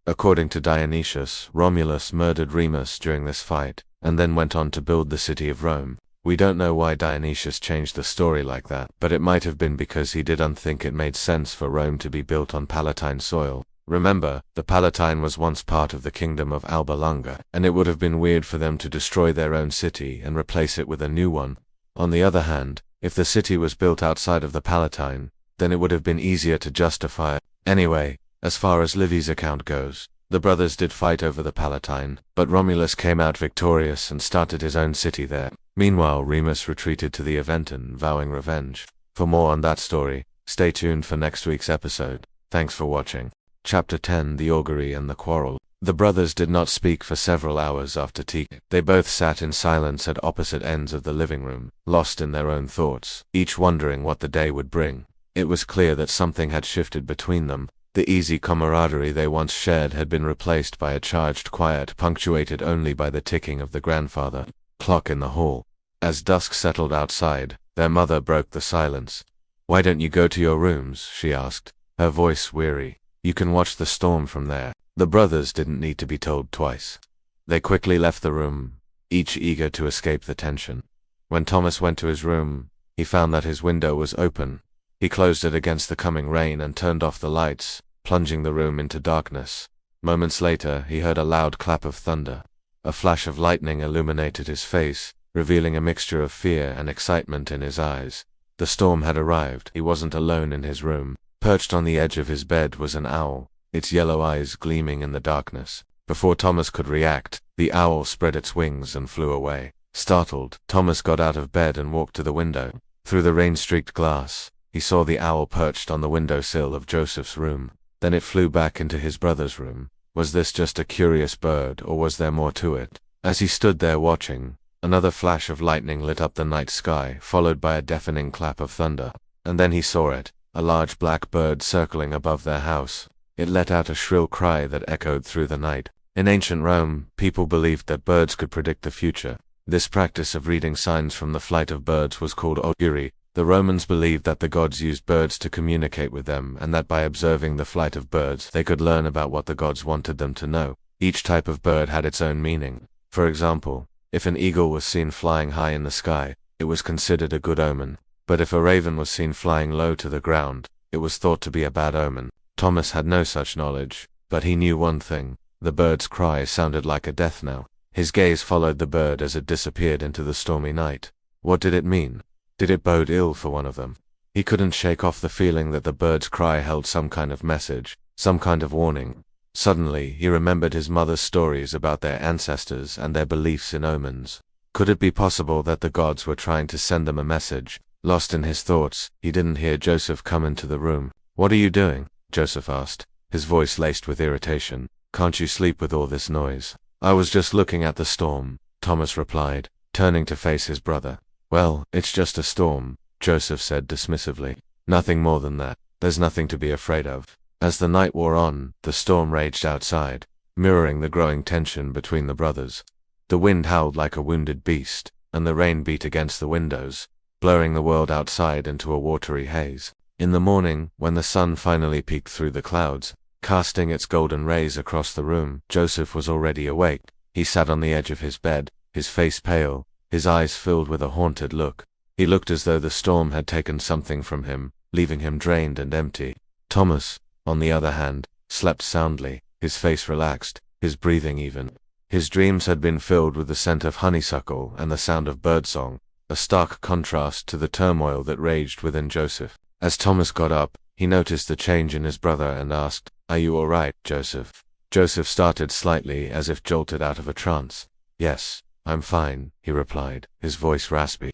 According to Dionysius, Romulus murdered Remus during this fight, and then went on to build the city of Rome. We don't know why Dionysius changed the story like that, but it might have been because he didn't think it made sense for Rome to be built on Palatine soil. Remember, the Palatine was once part of the kingdom of Alba Longa, and it would have been weird for them to destroy their own city and replace it with a new one. On the other hand, if the city was built outside of the Palatine, then it would have been easier to justify it. Anyway, as far as Livy's account goes, the brothers did fight over the Palatine, but Romulus came out victorious and started his own city there. Meanwhile, Remus retreated to the Aventin, vowing revenge. For more on that story, stay tuned for next week's episode. Thanks for watching. Chapter 10: The Augury and the Quarrel. The brothers did not speak for several hours after tea. They both sat in silence at opposite ends of the living room, lost in their own thoughts, each wondering what the day would bring. It was clear that something had shifted between them. The easy camaraderie they once shared had been replaced by a charged quiet punctuated only by the ticking of the grandfather clock in the hall. As dusk settled outside, their mother broke the silence. "Why don't you go to your rooms?" she asked, her voice weary. "You can watch the storm from there." The brothers didn't need to be told twice. They quickly left the room, each eager to escape the tension. When Thomas went to his room, he found that his window was open. He closed it against the coming rain and turned off the lights, plunging the room into darkness. Moments later, he heard a loud clap of thunder. A flash of lightning illuminated his face, revealing a mixture of fear and excitement in his eyes. The storm had arrived. He wasn't alone in his room. Perched on the edge of his bed was an owl, its yellow eyes gleaming in the darkness. Before Thomas could react, the owl spread its wings and flew away. Startled, Thomas got out of bed and walked to the window. Through the rain-streaked glass, he saw the owl perched on the windowsill of Joseph's room. Then it flew back into his brother's room. Was this just a curious bird, or was there more to it? As he stood there watching, another flash of lightning lit up the night sky, followed by a deafening clap of thunder. And then he saw it, a large black bird circling above their house. It let out a shrill cry that echoed through the night. In ancient Rome, people believed that birds could predict the future. This practice of reading signs from the flight of birds was called Augury. The Romans believed that the gods used birds to communicate with them, and that by observing the flight of birds, they could learn about what the gods wanted them to know. Each type of bird had its own meaning. For example, if an eagle was seen flying high in the sky, it was considered a good omen. But if a raven was seen flying low to the ground, it was thought to be a bad omen. Thomas had no such knowledge, but he knew one thing. The bird's cry sounded like a death knell. His gaze followed the bird as it disappeared into the stormy night. What did it mean? Did it bode ill for one of them? He couldn't shake off the feeling that the bird's cry held some kind of message, some kind of warning. Suddenly, he remembered his mother's stories about their ancestors and their beliefs in omens. Could it be possible that the gods were trying to send them a message? Lost in his thoughts, he didn't hear Joseph come into the room. "What are you doing?" Joseph asked, his voice laced with irritation. "Can't you sleep with all this noise?" "I was just looking at the storm," Thomas replied, turning to face his brother. "Well, it's just a storm," Joseph said dismissively. "Nothing more than that. There's nothing to be afraid of." As the night wore on, the storm raged outside, mirroring the growing tension between the brothers. The wind howled like a wounded beast, and the rain beat against the windows, blurring the world outside into a watery haze. In the morning, when the sun finally peeked through the clouds, casting its golden rays across the room, Joseph was already awake. He sat on the edge of his bed, his face pale, his eyes filled with a haunted look. He looked as though the storm had taken something from him, leaving him drained and empty. Thomas, on the other hand, slept soundly, his face relaxed, his breathing even. His dreams had been filled with the scent of honeysuckle and the sound of birdsong, a stark contrast to the turmoil that raged within Joseph. As Thomas got up, he noticed the change in his brother and asked, "Are you all right, Joseph?" Joseph started slightly as if jolted out of a trance. "Yes, I'm fine," he replied, his voice raspy.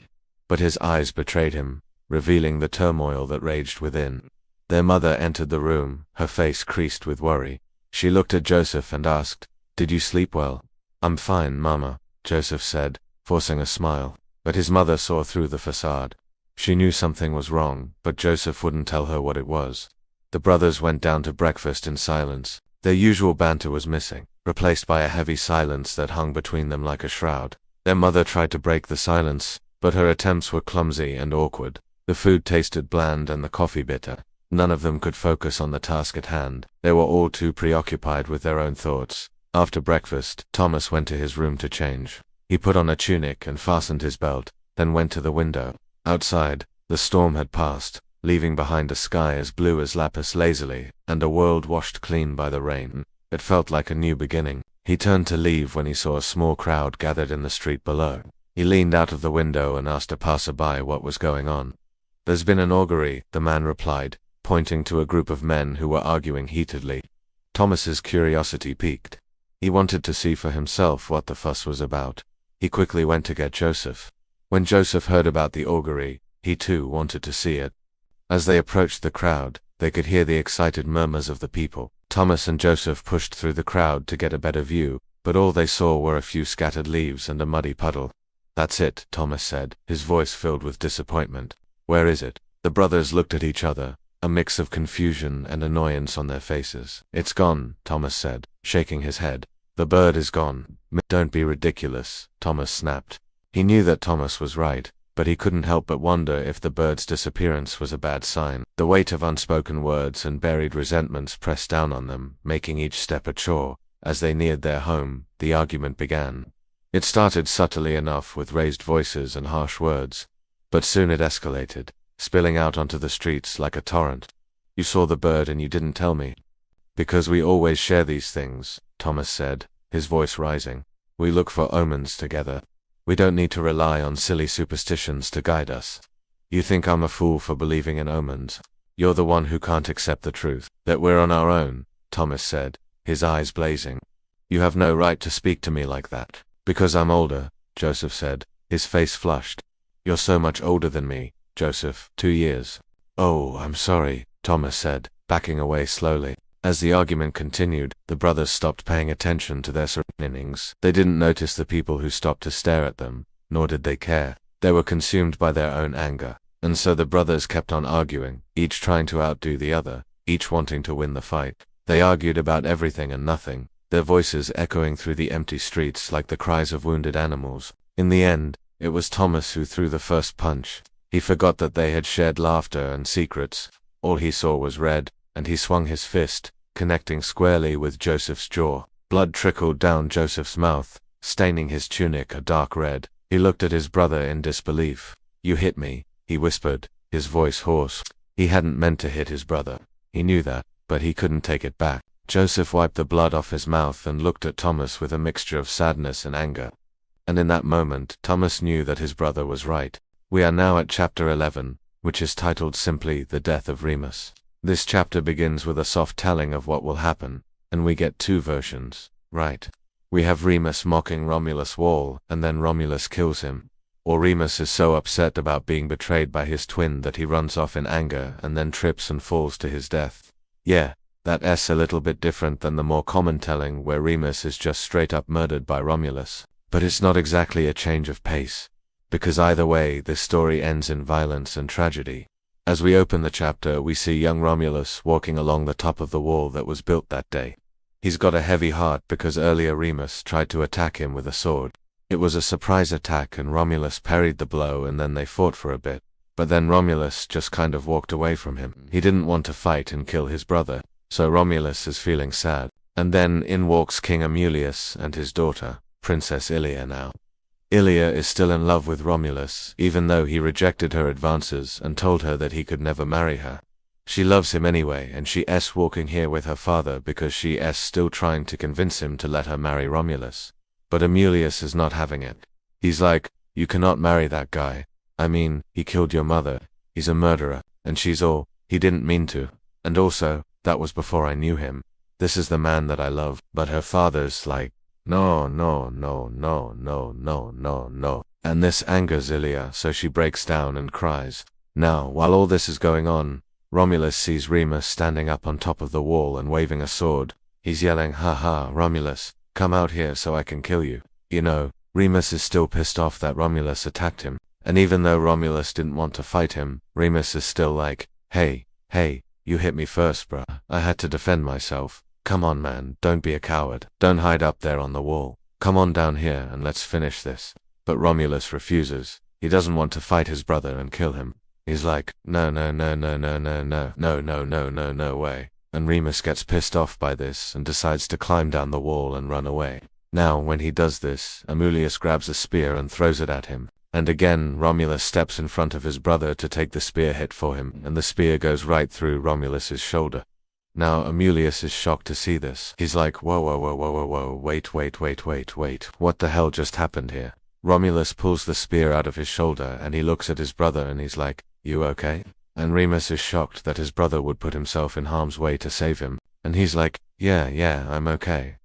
But his eyes betrayed him, revealing the turmoil that raged within. Their mother entered the room, her face creased with worry. She looked at Joseph and asked, "Did you sleep well?" "I'm fine, Mama," Joseph said, forcing a smile. But his mother saw through the facade. She knew something was wrong, but Joseph wouldn't tell her what it was. The brothers went down to breakfast in silence. Their usual banter was missing, replaced by a heavy silence that hung between them like a shroud. Their mother tried to break the silence, but her attempts were clumsy and awkward. The food tasted bland and the coffee bitter. None of them could focus on the task at hand. They were all too preoccupied with their own thoughts. After breakfast, Thomas went to his room to change. He put on a tunic and fastened his belt, then went to the window. Outside, the storm had passed, leaving behind a sky as blue as lapis lazuli, and a world washed clean by the rain. It felt like a new beginning. He turned to leave when he saw a small crowd gathered in the street below. He leaned out of the window and asked a passerby what was going on. "There's been an augury," the man replied, pointing to a group of men who were arguing heatedly. Thomas's curiosity piqued. He wanted to see for himself what the fuss was about. He quickly went to get Joseph. When Joseph heard about the augury, he too wanted to see it. As they approached the crowd, they could hear the excited murmurs of the people. Thomas and Joseph pushed through the crowd to get a better view, but all they saw were a few scattered leaves and a muddy puddle. "That's it," Thomas said, his voice filled with disappointment. "Where is it?" The brothers looked at each other, a mix of confusion and annoyance on their faces. "It's gone," Thomas said, shaking his head. "The bird is gone." "Don't be ridiculous," Thomas snapped. He knew that Thomas was right, but he couldn't help but wonder if the bird's disappearance was a bad sign. The weight of unspoken words and buried resentments pressed down on them, making each step a chore. As they neared their home, the argument began. It started subtly enough with raised voices and harsh words, but soon it escalated, spilling out onto the streets like a torrent. "You saw the bird and you didn't tell me." "Because we always share these things," Thomas said, his voice rising. "We look for omens together. We don't need to rely on silly superstitions to guide us. You think I'm a fool for believing in omens? You're the one who can't accept the truth, that we're on our own," Thomas said, his eyes blazing. "You have no right to speak to me like that." "Because I'm older," Joseph said, his face flushed. "You're so much older than me, Joseph, 2 years. "Oh, I'm sorry," Thomas said, backing away slowly. As the argument continued, the brothers stopped paying attention to their surroundings. They didn't notice the people who stopped to stare at them, nor did they care. They were consumed by their own anger, and so the brothers kept on arguing, each trying to outdo the other, each wanting to win the fight. They argued about everything and nothing, their voices echoing through the empty streets like the cries of wounded animals. In the end, it was Thomas who threw the first punch. He forgot that they had shared laughter and secrets. All he saw was red, and he swung his fist, connecting squarely with Joseph's jaw. Blood trickled down Joseph's mouth, staining his tunic a dark red. He looked at his brother in disbelief. "You hit me," he whispered, his voice hoarse. He hadn't meant to hit his brother. He knew that, but he couldn't take it back. Joseph wiped the blood off his mouth and looked at Thomas with a mixture of sadness and anger. And in that moment, Thomas knew that his brother was right. We are now at chapter 11, which is titled simply The Death of Remus. This chapter begins with a soft telling of what will happen, and we get two versions, right? We have Remus mocking Romulus' wall, and then Romulus kills him. Or Remus is so upset about being betrayed by his twin that he runs off in anger and then trips and falls to his death. Yeah, that's a little bit different than the more common telling where Remus is just straight up murdered by Romulus. But it's not exactly a change of pace, because either way, this story ends in violence and tragedy. As we open the chapter, we see young Romulus walking along the top of the wall that was built that day. He's got a heavy heart because earlier Remus tried to attack him with a sword. It was a surprise attack and Romulus parried the blow and then they fought for a bit. But then Romulus just kind of walked away from him. He didn't want to fight and kill his brother, so Romulus is feeling sad. And then in walks King Amulius and his daughter, Princess Ilia now. Ilia is still in love with Romulus, even though he rejected her advances and told her that he could never marry her. She loves him anyway, and she's walking here with her father because she's still trying to convince him to let her marry Romulus. But Amulius is not having it. He's like, "You cannot marry that guy. I mean, he killed your mother. He's a murderer." And she's all, "He didn't mean to. And also, that was before I knew him. This is the man that I love." But her father's like, "No, no, no, no, no, no, no, no." And this angers Ilia, so she breaks down and cries. Now, while all this is going on, Romulus sees Remus standing up on top of the wall and waving a sword. He's yelling, "Ha ha, Romulus, come out here so I can kill you. You know, Remus is still pissed off that Romulus attacked him, and even though Romulus didn't want to fight him, Remus is still like, hey, you hit me first, bruh. I had to defend myself. Come on, man, don't be a coward. Don't hide up there on the wall. Come on down here and let's finish this. But Romulus refuses. He doesn't want to fight his brother and kill him. He's like, no way. And Remus gets pissed off by this and decides to climb down the wall and run away. Now, when he does this, Amulius grabs a spear and throws it at him. And again, Romulus steps in front of his brother to take the spear hit for him, and the spear goes right through Romulus's shoulder. Now, Amulius is shocked to see this. He's like, whoa, wait, what the hell just happened here? Romulus pulls the spear out of his shoulder and he looks at his brother and he's like, you okay? And Remus is shocked that his brother would put himself in harm's way to save him, and he's like, yeah, I'm okay.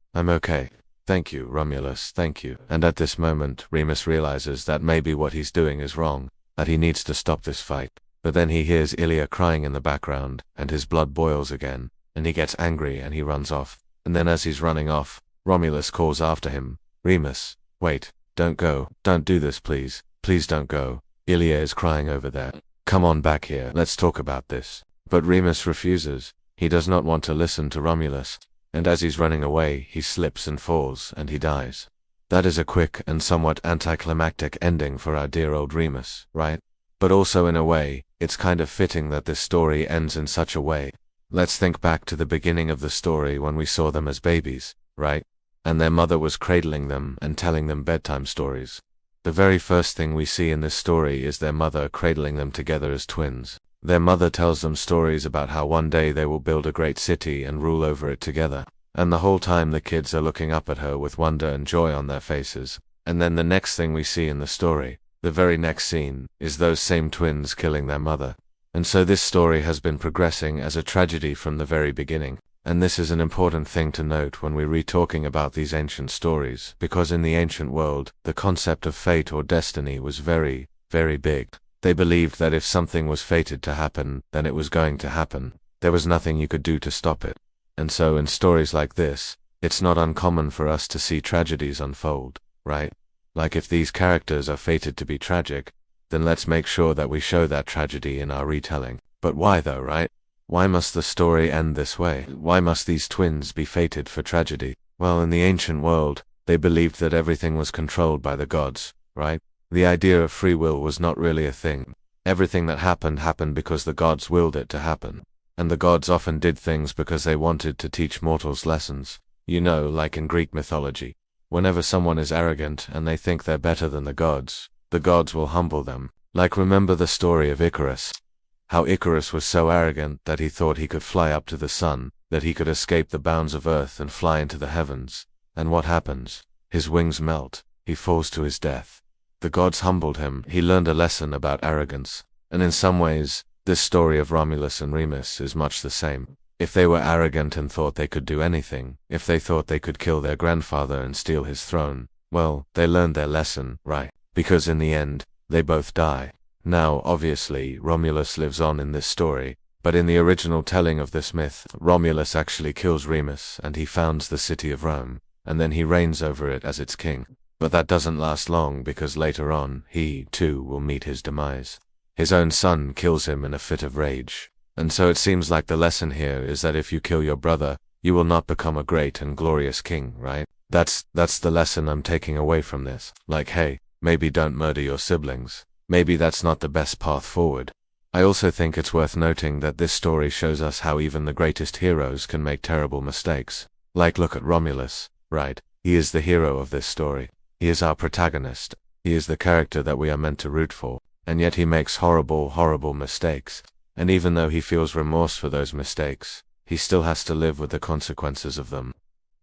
Thank you, Romulus, thank you. And at this moment, Remus realizes that maybe what he's doing is wrong, that he needs to stop this fight. But then he hears Ilya crying in the background, and his blood boils again, and he gets angry and he runs off. And then as he's running off, Romulus calls after him, Remus, wait, don't go, don't do this please don't go. Ilya is crying over there. Come on back here, let's talk about this. But Remus refuses. He does not want to listen to Romulus. And as he's running away, he slips and falls, and he dies. That is a quick and somewhat anticlimactic ending for our dear old Remus, right? But also in a way, it's kind of fitting that this story ends in such a way. Let's think back to the beginning of the story when we saw them as babies, right? And their mother was cradling them and telling them bedtime stories. The very first thing we see in this story is their mother cradling them together as twins. Their mother tells them stories about how one day they will build a great city and rule over it together. And the whole time the kids are looking up at her with wonder and joy on their faces. And then the next thing we see in the story, the very next scene, is those same twins killing their mother. And so this story has been progressing as a tragedy from the very beginning. And this is an important thing to note when we re-talking about these ancient stories, because in the ancient world, the concept of fate or destiny was very, very big. They believed that if something was fated to happen, then it was going to happen. There was nothing you could do to stop it. And so in stories like this, it's not uncommon for us to see tragedies unfold, right? Like if these characters are fated to be tragic, then let's make sure that we show that tragedy in our retelling. But why though, right? Why must the story end this way? Why must these twins be fated for tragedy? Well, in the ancient world, they believed that everything was controlled by the gods, right? The idea of free will was not really a thing. Everything that happened because the gods willed it to happen. And the gods often did things because they wanted to teach mortals lessons. You know, like in Greek mythology. Whenever someone is arrogant and they think they're better than the gods will humble them. Like remember the story of Icarus. How Icarus was so arrogant that he thought he could fly up to the sun, that he could escape the bounds of earth and fly into the heavens. And what happens? His wings melt. He falls to his death. The gods humbled him. He learned a lesson about arrogance. And in some ways, this story of Romulus and Remus is much the same. If they were arrogant and thought they could do anything, if they thought they could kill their grandfather and steal his throne, well, they learned their lesson, right? Because in the end, they both die. Now, obviously, Romulus lives on in this story, but in the original telling of this myth, Romulus actually kills Remus and he founds the city of Rome, and then he reigns over it as its king. But that doesn't last long because later on, he, too, will meet his demise. His own son kills him in a fit of rage. And so it seems like the lesson here is that if you kill your brother, you will not become a great and glorious king, right? That's the lesson I'm taking away from this. Like, hey, maybe don't murder your siblings. Maybe that's not the best path forward. I also think it's worth noting that this story shows us how even the greatest heroes can make terrible mistakes. Like look at Romulus, right? He is the hero of this story. He is our protagonist. He is the character that we are meant to root for. And yet he makes horrible, horrible mistakes. And even though he feels remorse for those mistakes, he still has to live with the consequences of them.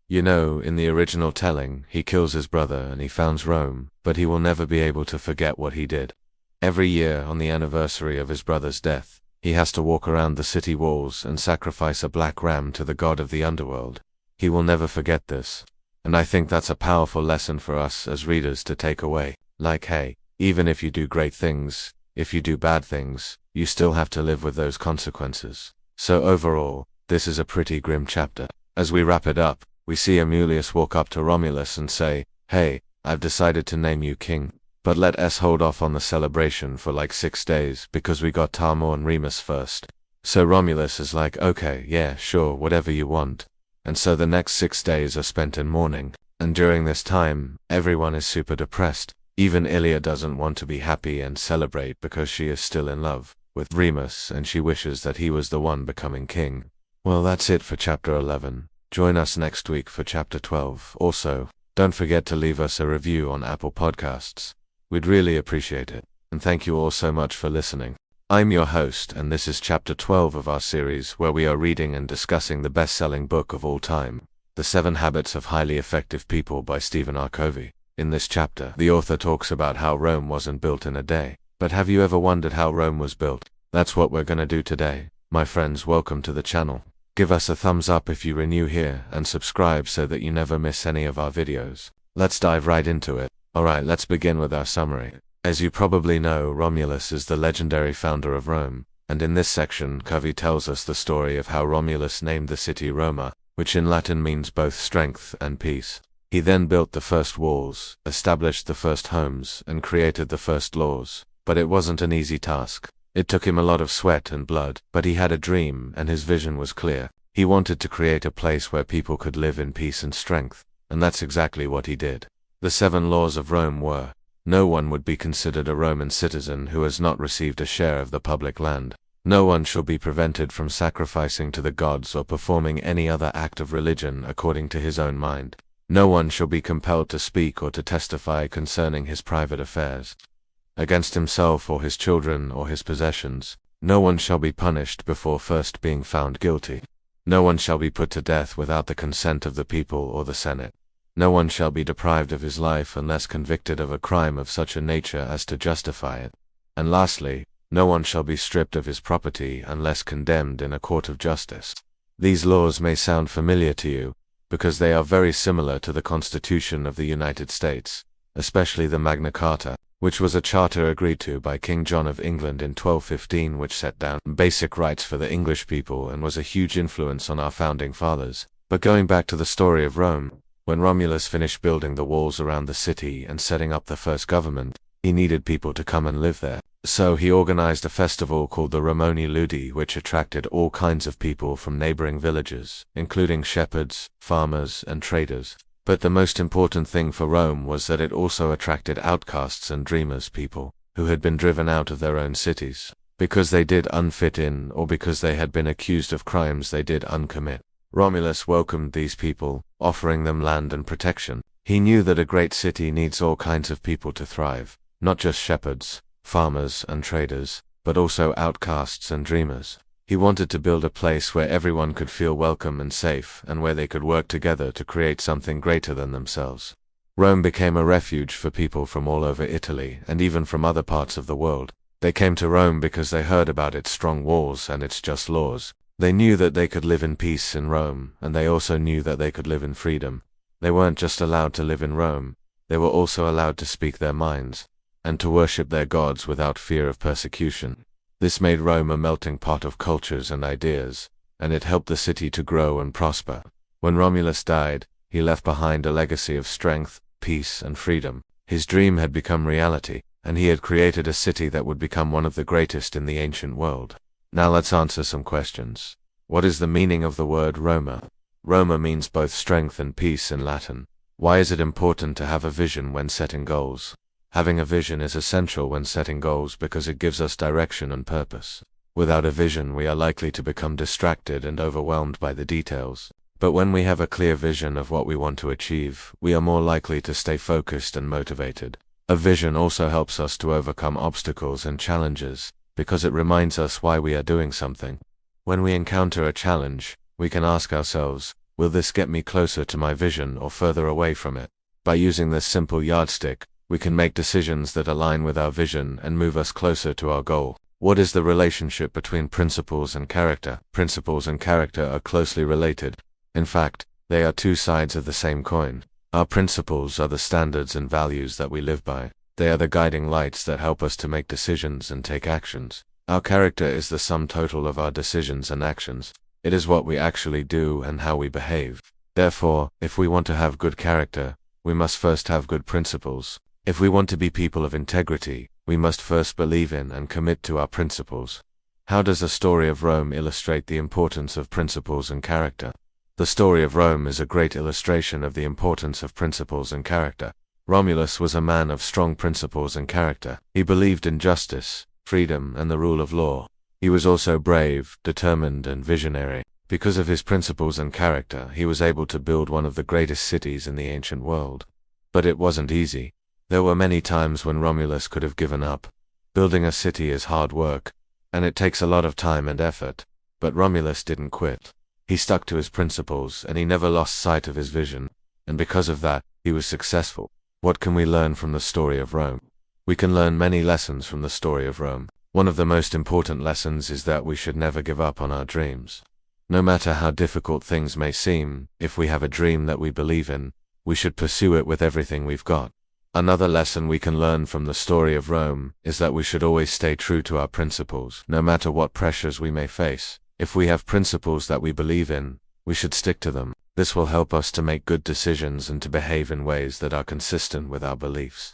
You know, in the original telling, he kills his brother and he founds Rome, but he will never be able to forget what he did. Every year, on the anniversary of his brother's death, he has to walk around the city walls and sacrifice a black ram to the god of the underworld. He will never forget this. And I think that's a powerful lesson for us as readers to take away. Like, hey, even if you do great things, if you do bad things, you still have to live with those consequences. So overall, this is a pretty grim chapter. As we wrap it up, we see Amulius walk up to Romulus and say, hey, I've decided to name you king. But let us hold off on the celebration for like 6 days, because we got Tamor and Remus first. So Romulus is like, okay, yeah, sure, whatever you want. And so the next 6 days are spent in mourning. And during this time, everyone is super depressed. Even Ilia doesn't want to be happy and celebrate because she is still in love with Remus and she wishes that he was the one becoming king. Well, that's it for chapter 11. Join us next week for chapter 12. Also, don't forget to leave us a review on Apple Podcasts. We'd really appreciate it. And thank you all so much for listening. I'm your host, and this is chapter 12 of our series where we are reading and discussing the best-selling book of all time, The 7 Habits of Highly Effective People by Stephen R. Covey. In this chapter, the author talks about how Rome wasn't built in a day. But have you ever wondered how Rome was built? That's what we're gonna do today. My friends, welcome to the channel. Give us a thumbs up if you are new here, and subscribe so that you never miss any of our videos. Let's dive right into it. Alright, let's begin with our summary. As you probably know, Romulus is the legendary founder of Rome, and in this section, Covey tells us the story of how Romulus named the city Roma, which in Latin means both strength and peace. He then built the first walls, established the first homes, and created the first laws. But it wasn't an easy task. It took him a lot of sweat and blood, but he had a dream, and his vision was clear. He wanted to create a place where people could live in peace and strength, and that's exactly what he did. The 7 laws of Rome were: no one would be considered a Roman citizen who has not received a share of the public land. No one shall be prevented from sacrificing to the gods or performing any other act of religion according to his own mind. No one shall be compelled to speak or to testify concerning his private affairs against himself or his children or his possessions. No one shall be punished before first being found guilty. No one shall be put to death without the consent of the people or the Senate. No one shall be deprived of his life unless convicted of a crime of such a nature as to justify it. And lastly, no one shall be stripped of his property unless condemned in a court of justice. These laws may sound familiar to you, because they are very similar to the Constitution of the United States, especially the Magna Carta, which was a charter agreed to by King John of England in 1215, which set down basic rights for the English people and was a huge influence on our founding fathers. But going back to the story of Rome, when Romulus finished building the walls around the city and setting up the first government, he needed people to come and live there. So he organized a festival called the Romani Ludi, which attracted all kinds of people from neighboring villages, including shepherds, farmers, and traders. But the most important thing for Rome was that it also attracted outcasts and dreamers, people who had been driven out of their own cities, because they did unfit in or because they had been accused of crimes they did uncommit. Romulus welcomed these people, offering them land and protection. He knew that a great city needs all kinds of people to thrive, not just shepherds, farmers, and traders, but also outcasts and dreamers. He wanted to build a place where everyone could feel welcome and safe, and where they could work together to create something greater than themselves. Rome became a refuge for people from all over Italy, and even from other parts of the world. They came to Rome because they heard about its strong walls and its just laws. They knew that they could live in peace in Rome, and they also knew that they could live in freedom. They weren't just allowed to live in Rome, they were also allowed to speak their minds, and to worship their gods without fear of persecution. This made Rome a melting pot of cultures and ideas, and it helped the city to grow and prosper. When Romulus died, he left behind a legacy of strength, peace, and freedom. His dream had become reality, and he had created a city that would become one of the greatest in the ancient world. Now let's answer some questions. What is the meaning of the word Roma? Roma means both strength and peace in Latin. Why is it important to have a vision when setting goals? Having a vision is essential when setting goals because it gives us direction and purpose. Without a vision, we are likely to become distracted and overwhelmed by the details. But when we have a clear vision of what we want to achieve, we are more likely to stay focused and motivated. A vision also helps us to overcome obstacles and challenges, because it reminds us why we are doing something. When we encounter a challenge, we can ask ourselves, will this get me closer to my vision or further away from it? By using this simple yardstick, we can make decisions that align with our vision and move us closer to our goal. What is the relationship between principles and character? Principles and character are closely related. In fact, they are 2 sides of the same coin. Our principles are the standards and values that we live by. They are the guiding lights that help us to make decisions and take actions. Our character is the sum total of our decisions and actions. It is what we actually do and how we behave. Therefore, if we want to have good character, we must first have good principles. If we want to be people of integrity, we must first believe in and commit to our principles. How does the story of Rome illustrate the importance of principles and character? The story of Rome is a great illustration of the importance of principles and character. Romulus was a man of strong principles and character. He believed in justice, freedom, and the rule of law. He was also brave, determined, and visionary. Because of his principles and character, he was able to build one of the greatest cities in the ancient world. But it wasn't easy. There were many times when Romulus could have given up. Building a city is hard work, and it takes a lot of time and effort. But Romulus didn't quit. He stuck to his principles, and he never lost sight of his vision. And because of that, he was successful. What can we learn from the story of Rome? We can learn many lessons from the story of Rome. One of the most important lessons is that we should never give up on our dreams. No matter how difficult things may seem, if we have a dream that we believe in, we should pursue it with everything we've got. Another lesson we can learn from the story of Rome is that we should always stay true to our principles, no matter what pressures we may face. If we have principles that we believe in, we should stick to them. This will help us to make good decisions and to behave in ways that are consistent with our beliefs.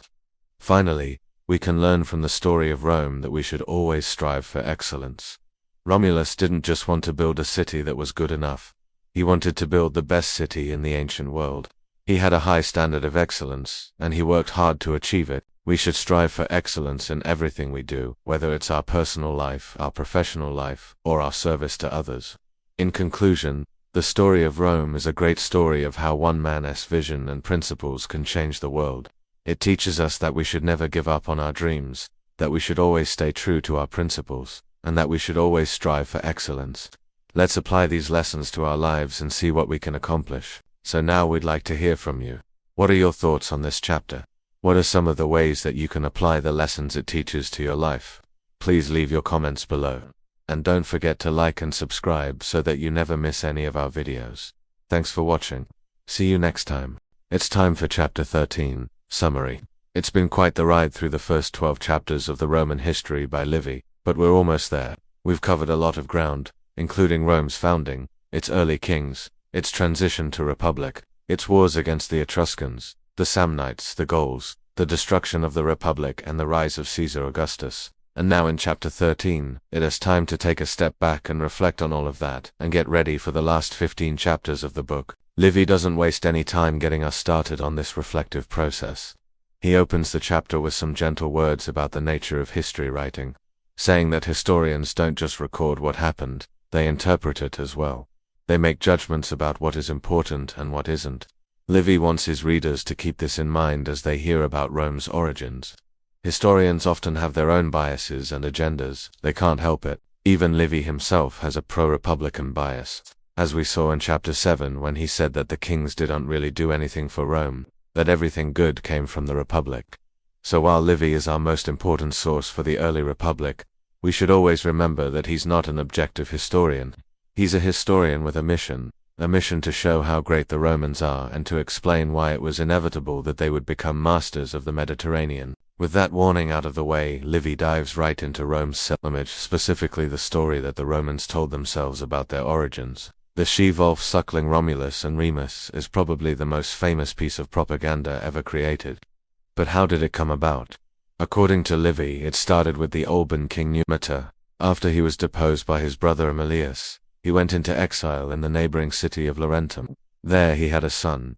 Finally, we can learn from the story of Rome that we should always strive for excellence. Romulus didn't just want to build a city that was good enough. He wanted to build the best city in the ancient world. He had a high standard of excellence, and he worked hard to achieve it. We should strive for excellence in everything we do, whether it's our personal life, our professional life, or our service to others. In conclusion, the story of Rome is a great story of how one man's vision and principles can change the world. It teaches us that we should never give up on our dreams, that we should always stay true to our principles, and that we should always strive for excellence. Let's apply these lessons to our lives and see what we can accomplish. So now we'd like to hear from you. What are your thoughts on this chapter? What are some of the ways that you can apply the lessons it teaches to your life? Please leave your comments below. And don't forget to like and subscribe so that you never miss any of our videos. Thanks for watching. See you next time. It's time for Chapter 13, Summary. It's been quite the ride through the first 12 chapters of the Roman history by Livy, but we're almost there. We've covered a lot of ground, including Rome's founding, its early kings, its transition to republic, its wars against the Etruscans, the Samnites, the Gauls, the destruction of the Republic, and the rise of Caesar Augustus. And now in Chapter 13, it is time to take a step back and reflect on all of that, and get ready for the last 15 chapters of the book. Livy doesn't waste any time getting us started on this reflective process. He opens the chapter with some gentle words about the nature of history writing, saying that historians don't just record what happened, they interpret it as well. They make judgments about what is important and what isn't. Livy wants his readers to keep this in mind as they hear about Rome's origins. Historians often have their own biases and agendas, they can't help it. Even Livy himself has a pro-Republican bias, as we saw in Chapter 7 when he said that the kings didn't really do anything for Rome, that everything good came from the Republic. So while Livy is our most important source for the early Republic, we should always remember that he's not an objective historian. He's a historian with a mission to show how great the Romans are and to explain why it was inevitable that they would become masters of the Mediterranean. With that warning out of the way, Livy dives right into Rome's self-image, specifically the story that the Romans told themselves about their origins. The she-wolf suckling Romulus and Remus is probably the most famous piece of propaganda ever created. But how did it come about? According to Livy, it started with the Alban king Numitor. After he was deposed by his brother Amulius, he went into exile in the neighboring city of Laurentum. There he had a son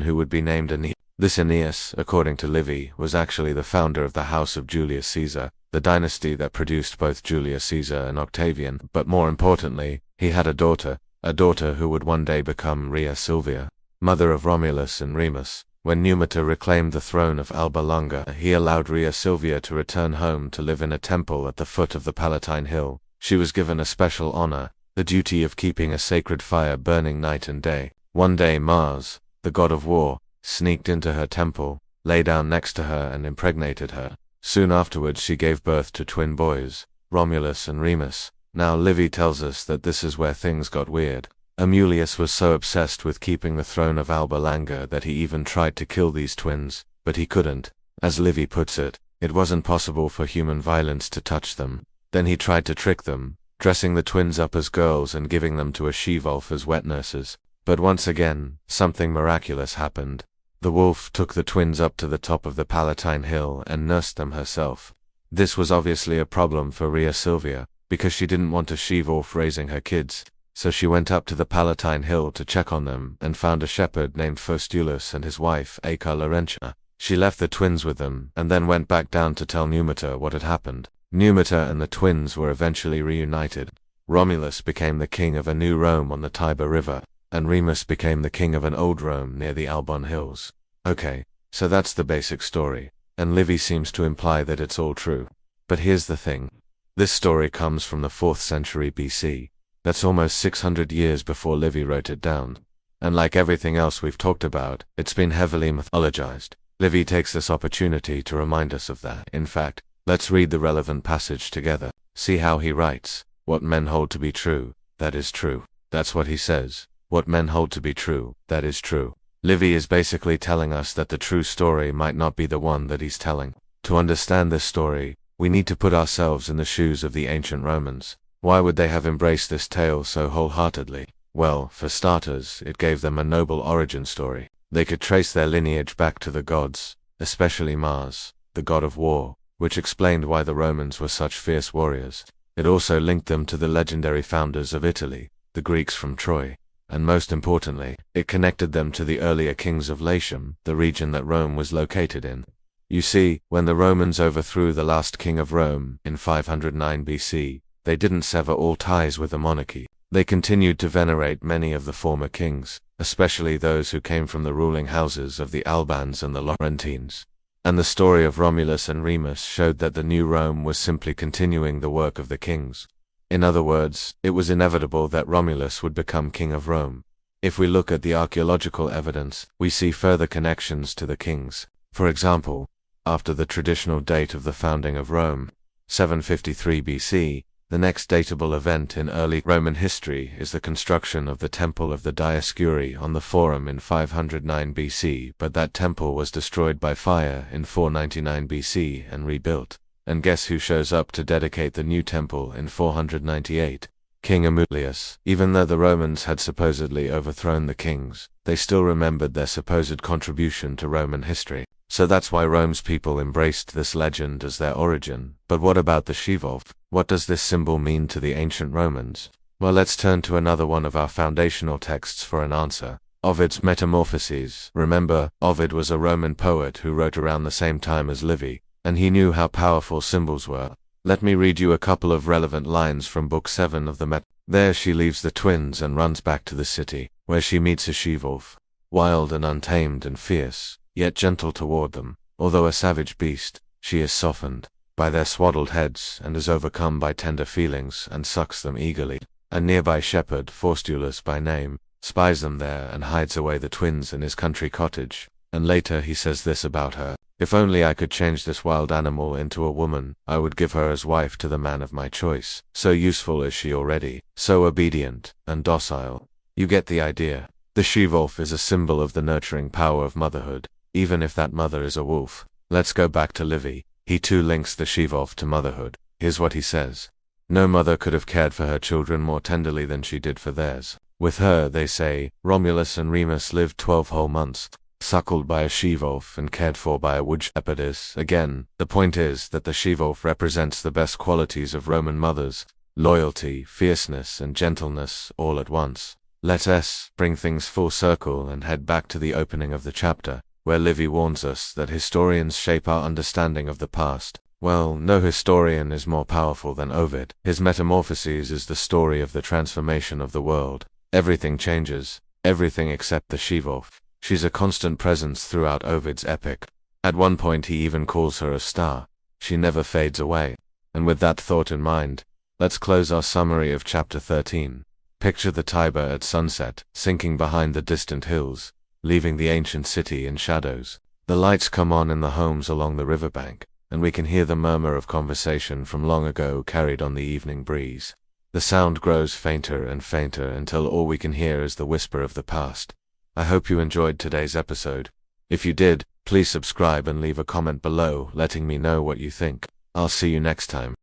who would be named Aeneas. This Aeneas, according to Livy, was actually the founder of the house of Julius Caesar, the dynasty that produced both Julius Caesar and Octavian. But more importantly, he had a daughter who would one day become Rhea Silvia, mother of Romulus and Remus. When Numitor reclaimed the throne of Alba Longa, he allowed Rhea Silvia to return home to live in a temple at the foot of the Palatine Hill. She was given a special honor, the duty of keeping a sacred fire burning night and day. One day Mars, the god of war, sneaked into her temple, lay down next to her and impregnated her. Soon afterwards she gave birth to twin boys, Romulus and Remus. Now Livy tells us that this is where things got weird. Amulius was so obsessed with keeping the throne of Alba Longa that he even tried to kill these twins, but he couldn't. As Livy puts it, it wasn't possible for human violence to touch them. Then he tried to trick them, dressing the twins up as girls and giving them to a she-wolf as wet nurses. But once again, something miraculous happened. The wolf took the twins up to the top of the Palatine Hill and nursed them herself. This was obviously a problem for Rhea Silvia, because she didn't want a she-wolf raising her kids, so she went up to the Palatine Hill to check on them and found a shepherd named Faustulus and his wife Aca Laurentia. She left the twins with them and then went back down to tell Numita what had happened. Numita and the twins were eventually reunited. Romulus became the king of a new Rome on the Tiber River, and Remus became the king of an old Rome near the Alban hills. Okay, so that's the basic story, and Livy seems to imply that it's all true. But here's the thing. This story comes from the 4th century BC. That's almost 600 years before Livy wrote it down. And like everything else we've talked about, it's been heavily mythologized. Livy takes this opportunity to remind us of that. In fact, let's read the relevant passage together. See how he writes. What men hold to be true, that is true. That's what he says. What men hold to be true, that is true. Livy is basically telling us that the true story might not be the one that he's telling. To understand this story, we need to put ourselves in the shoes of the ancient Romans. Why would they have embraced this tale so wholeheartedly? Well, for starters, it gave them a noble origin story. They could trace their lineage back to the gods, especially Mars, the god of war, which explained why the Romans were such fierce warriors. It also linked them to the legendary founders of Italy, the Greeks from Troy. And most importantly, it connected them to the earlier kings of Latium, the region that Rome was located in. You see, when the Romans overthrew the last king of Rome in 509 BC, they didn't sever all ties with the monarchy. They continued to venerate many of the former kings, especially those who came from the ruling houses of the Albans and the Laurentines. And the story of Romulus and Remus showed that the new Rome was simply continuing the work of the kings. In other words, it was inevitable that Romulus would become king of Rome. If we look at the archaeological evidence, we see further connections to the kings. For example, after the traditional date of the founding of Rome, 753 BC, the next datable event in early Roman history is the construction of the Temple of the Dioscuri on the Forum in 509 BC, but that temple was destroyed by fire in 499 BC and rebuilt. And guess who shows up to dedicate the new temple in 498? King Amulius. Even though the Romans had supposedly overthrown the kings, they still remembered their supposed contribution to Roman history. So that's why Rome's people embraced this legend as their origin. But what about the she-wolf? What does this symbol mean to the ancient Romans? Well, let's turn to another one of our foundational texts for an answer. Ovid's Metamorphoses. Remember, Ovid was a Roman poet who wrote around the same time as Livy, and he knew how powerful symbols were. Let me read you a couple of relevant lines from Book 7 of the There she leaves the twins and runs back to the city, where she meets a she-wolf. Wild and untamed and fierce, yet gentle toward them. Although a savage beast, she is softened by their swaddled heads and is overcome by tender feelings and sucks them eagerly. A nearby shepherd, Faustulus by name, spies them there and hides away the twins in his country cottage. And later he says this about her. If only I could change this wild animal into a woman, I would give her as wife to the man of my choice. So useful is she already, so obedient and docile. You get the idea. The she-wolf is a symbol of the nurturing power of motherhood, even if that mother is a wolf. Let's go back to Livy. He too links the she-wolf to motherhood. Here's what he says. No mother could have cared for her children more tenderly than she did for theirs. With her, they say, Romulus and Remus lived 12 whole months, suckled by a she-wolf and cared for by a wood shepherdess. Again, the point is that the she-wolf represents the best qualities of Roman mothers: loyalty, fierceness, and gentleness, all at once. Let us bring things full circle and head back to the opening of the chapter, where Livy warns us that historians shape our understanding of the past. Well, no historian is more powerful than Ovid. His Metamorphoses is the story of the transformation of the world. Everything changes, everything except the she-wolf. She's a constant presence throughout Ovid's epic. At one point he even calls her a star. She never fades away. And with that thought in mind, let's close our summary of chapter 13. Picture the Tiber at sunset, sinking behind the distant hills, leaving the ancient city in shadows. The lights come on in the homes along the riverbank, and we can hear the murmur of conversation from long ago carried on the evening breeze. The sound grows fainter and fainter until all we can hear is the whisper of the past. I hope you enjoyed today's episode. If you did, please subscribe and leave a comment below letting me know what you think. I'll see you next time.